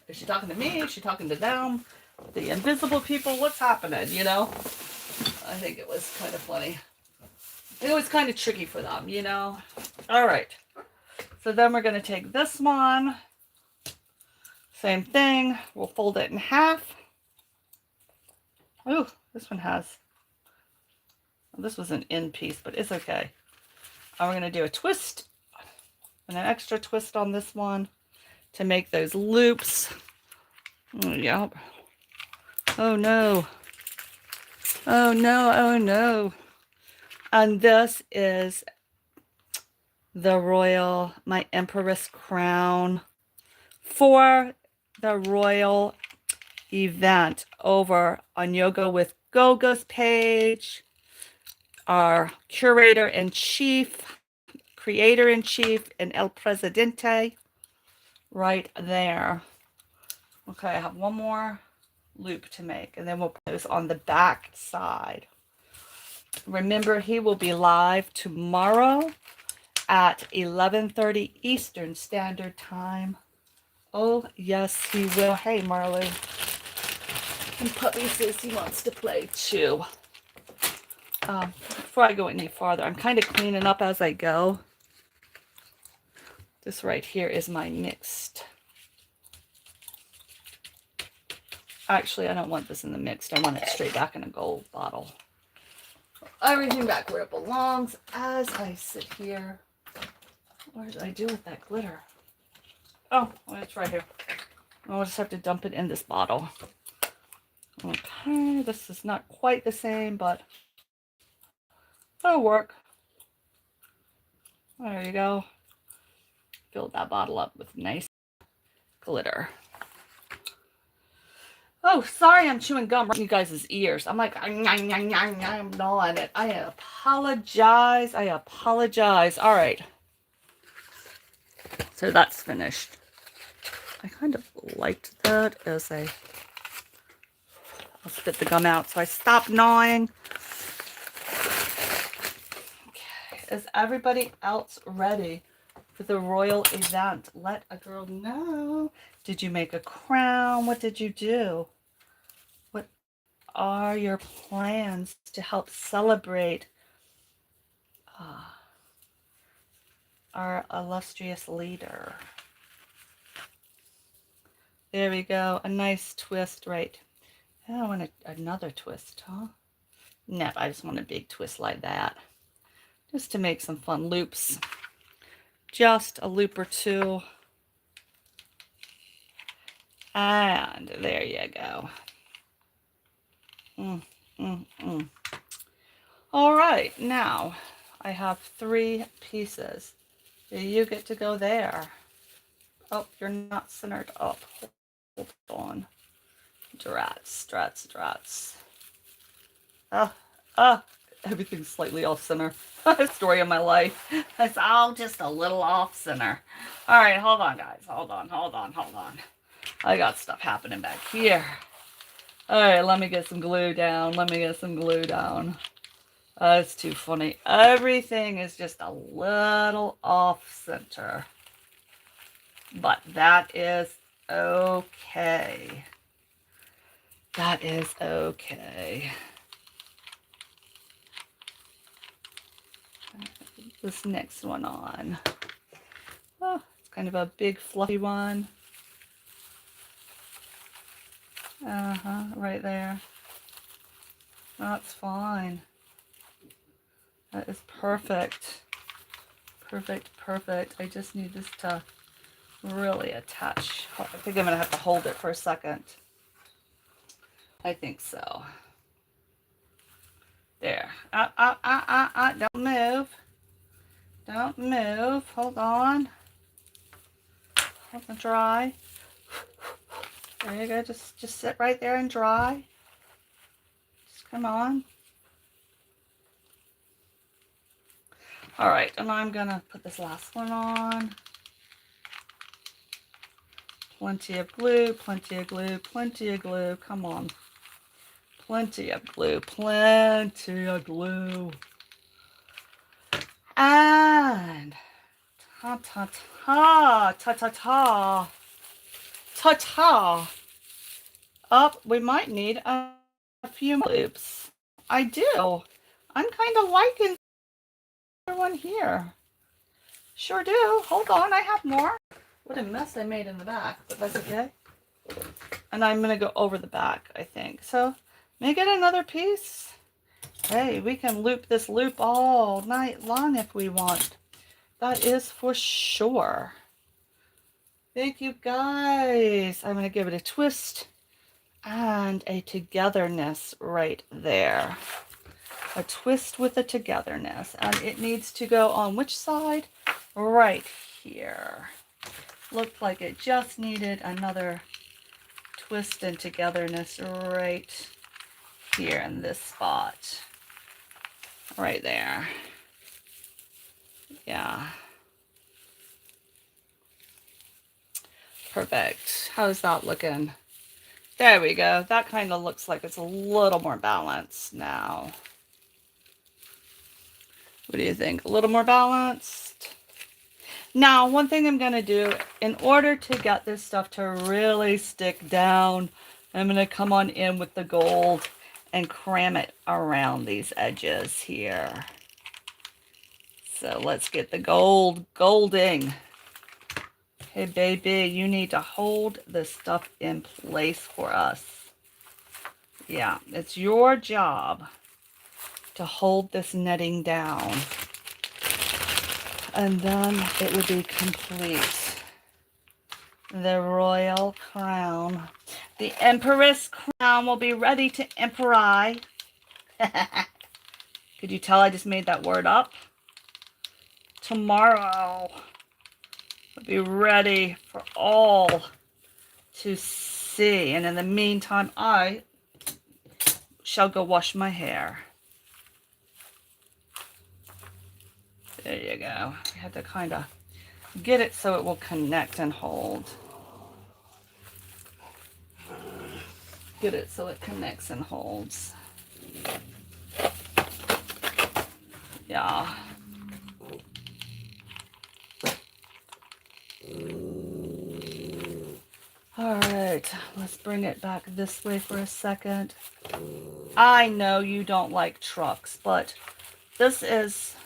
Is she talking to me? Is she talking to them? The invisible people? What's happening, you know? I think it was kind of funny. It was kind of tricky for them, you know? All right. So then we're going to take this one. Same thing. We'll fold it in half. Oh, this one has... This was an end piece, but it's okay. And we're going to do a twist and an extra twist on this one to make those loops. Yep. Oh no. Oh no, oh no. And this is the royal, my Empress crown. for the royal event over on Yoga with Goga's page, our curator-in-chief, creator-in-chief, and El Presidente right there. Okay, I have one more loop to make, and then we'll put those on the back side. Remember, he will be live tomorrow at 11:30 Eastern Standard Time. Oh, yes, he will. Hey, Marley. And Puppy says he wants to play too. Before I go any farther, I'm kind of cleaning up as I go. This right here is my mixed. Actually, I don't want this in the mixed. I want it straight back in a gold bottle. Everything back where it belongs as I sit here. What did I do with that glitter? Oh, well, it's right here. I'll just have to dump it in this bottle. Okay, this is not quite the same, but it'll work. There you go. Filled that bottle up with nice glitter. Oh, sorry, I'm chewing gum right in you guys' ears. I'm like, I'm gnawing it. I apologize. I apologize. All right. So that's finished. I kind of liked that as I'll spit the gum out. So I stopped gnawing. Okay. Is everybody else ready for the royal event? Let a girl know. Did you make a crown? What did you do? What are your plans to help celebrate our illustrious leader? There we go. A nice twist, right? I don't want another twist, huh? No, I just want a big twist like that. Just to make some fun loops. Just a loop or two. And there you go. All right, now I have 3 pieces. You get to go there. Oh, you're not centered up. Hold on. Drats. Everything's slightly off center. Story of my life. It's all just a little off center. All right, hold on, guys. Hold on. I got stuff happening back here. All right, let me get some glue down. It's too funny. Everything is just a little off center. But that is okay. That is okay. This next one on. Oh, it's kind of a big fluffy one. Right there. That's fine. That is perfect. Perfect. I just need this to really attach. I think I'm gonna have to hold it for a second. I think so. There. Don't move. Hold on. Hold on, dry. There you go. Just sit right there and dry. Just come on. All right, and I'm gonna put this last one on. Plenty of glue. Come on. Plenty of glue. And ta-ta. Up, we might need a few loops. I do. I'm kind of liking the one here. Sure do. Hold on, I have more. What a mess I made in the back, but that's okay. And I'm going to go over the back, I think. So, make it another piece. Hey, we can loop this loop all night long if we want. That is for sure. Thank you, guys. I'm going to give it a twist and a togetherness right there. A twist with a togetherness. And it needs to go on which side? Right here. looked like it just needed another twist and togetherness right here in this spot. Right there. Yeah. Perfect. How's that looking? There we go. That kind of looks like it's a little more balanced now. What do you think? A little more balanced? Now, one thing I'm going to do, in order to get this stuff to really stick down, I'm going to come on in with the gold and cram it around these edges here. So let's get the golding. Hey, baby, you need to hold this stuff in place for us. Yeah, it's your job to hold this netting down. And then it would be complete. The royal crown. The empress crown will be ready to emperor. Could you tell I just made that word up? Tomorrow will be ready for all to see. And in the meantime, I shall go wash my hair. There you go. I had to kind of get it so it will connect and hold. Get it so it connects and holds. Yeah. All right, let's bring it back this way for a second. I know you don't like trucks, but this is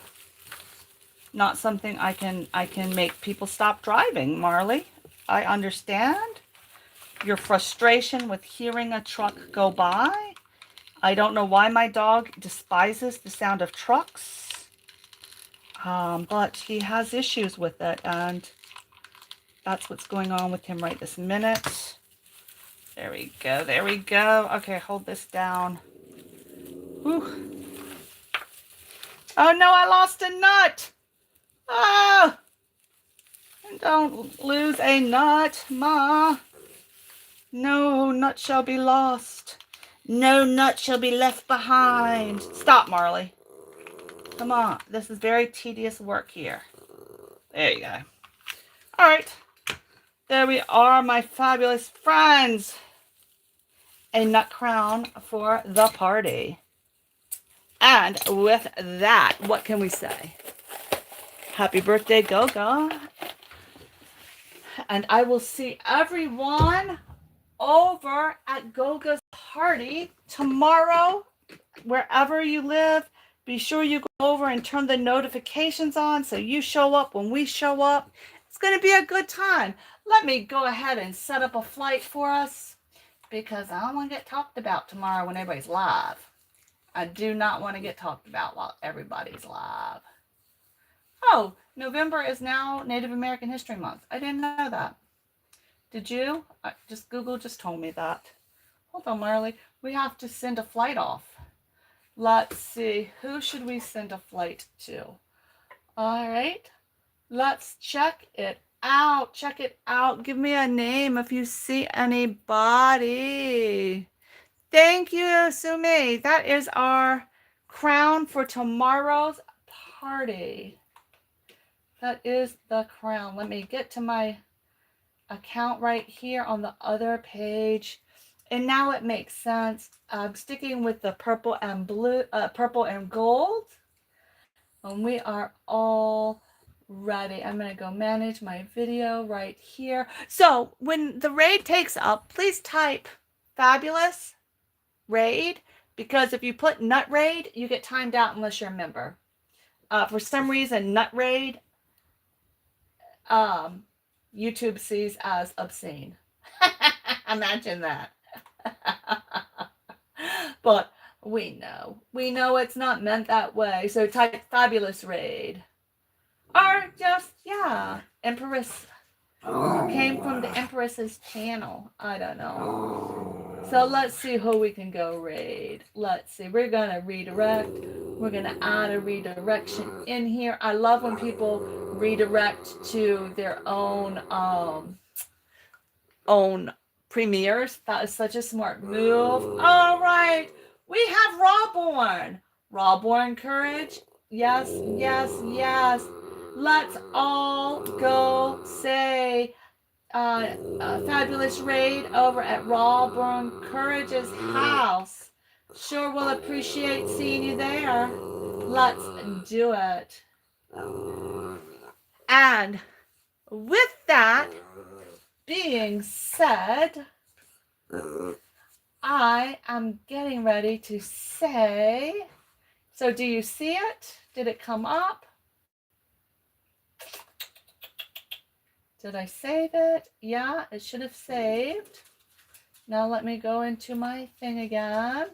not something I can make people stop driving, Marley. I understand your frustration with hearing a truck go by. I don't know why my dog despises the sound of trucks, but he has issues with it, and that's what's going on with him right this minute. There we go. There we go. Okay, hold this down. Whew. Oh no, I lost a nut. Oh, don't lose a nut, Ma. No nut shall be lost. No nut shall be left behind. Stop, Marley. Come on. This is very tedious work here. There you go. All right. There we are, my fabulous friends. A nut crown for the party. And with that, what can we say? Happy birthday, Goga. And I will see everyone over at Goga's party tomorrow, wherever you live. Be sure you go over and turn the notifications on so you show up when we show up. It's going to be a good time. Let me go ahead and set up a flight for us because I don't want to get talked about tomorrow when everybody's live. I do not want to get talked about while everybody's live. Oh, November is now Native American History Month. I didn't know that. Did you? Google just told me that. Hold on, Marley. We have to send a flight off. Let's see. Who should we send a flight to? All right. Let's check it out. Check it out. Give me a name if you see anybody. Thank you, Sumi. That is our crown for tomorrow's party. That is the crown. Let me get to my account right here on the other page. And now it makes sense. I'm sticking with the purple and blue, purple and gold. And we are all ready. I'm going to go manage my video right here. So when the raid takes up, please type fabulous raid, because if you put nut raid, you get timed out unless you're a member. For some reason, nut raid, YouTube sees as obscene. Imagine that. But we know it's not meant that way. So type fabulous raid, or just, yeah, Empress. Came from the Empress's channel. I don't know. So let's see who we can go raid. Let's see. We're going to redirect. We're going to add a redirection in here. I love when people redirect to their own premieres. That is such a smart move. All right. We have Rawborn. Rawborn Courage. Yes, yes, yes. Let's all go say a fabulous raid over at Rawborn Courage's house. Sure will appreciate seeing you there. Let's do it. And with that being said, I am getting ready to say, so do you see it? Did it come up? Did I save it? Yeah, it should have saved. Now let me go into my thing again.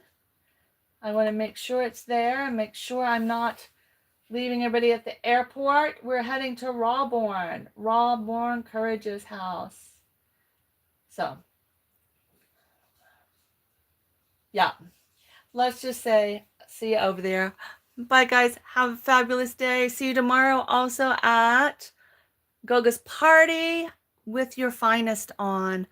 I want to make sure it's there and make sure I'm not leaving everybody at the airport. We're heading to Rawborn Courage's house. So, yeah, let's just say, see you over there. Bye, guys. Have a fabulous day. See you tomorrow also at Goga's party with your finest on.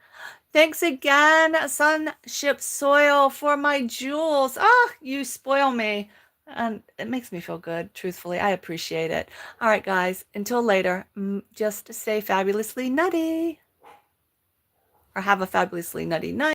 Thanks again, Sunship Soil, for my jewels. Oh, you spoil me. And it makes me feel good, truthfully. I appreciate it. All right, guys, until later, just stay fabulously nutty. Or have a fabulously nutty night.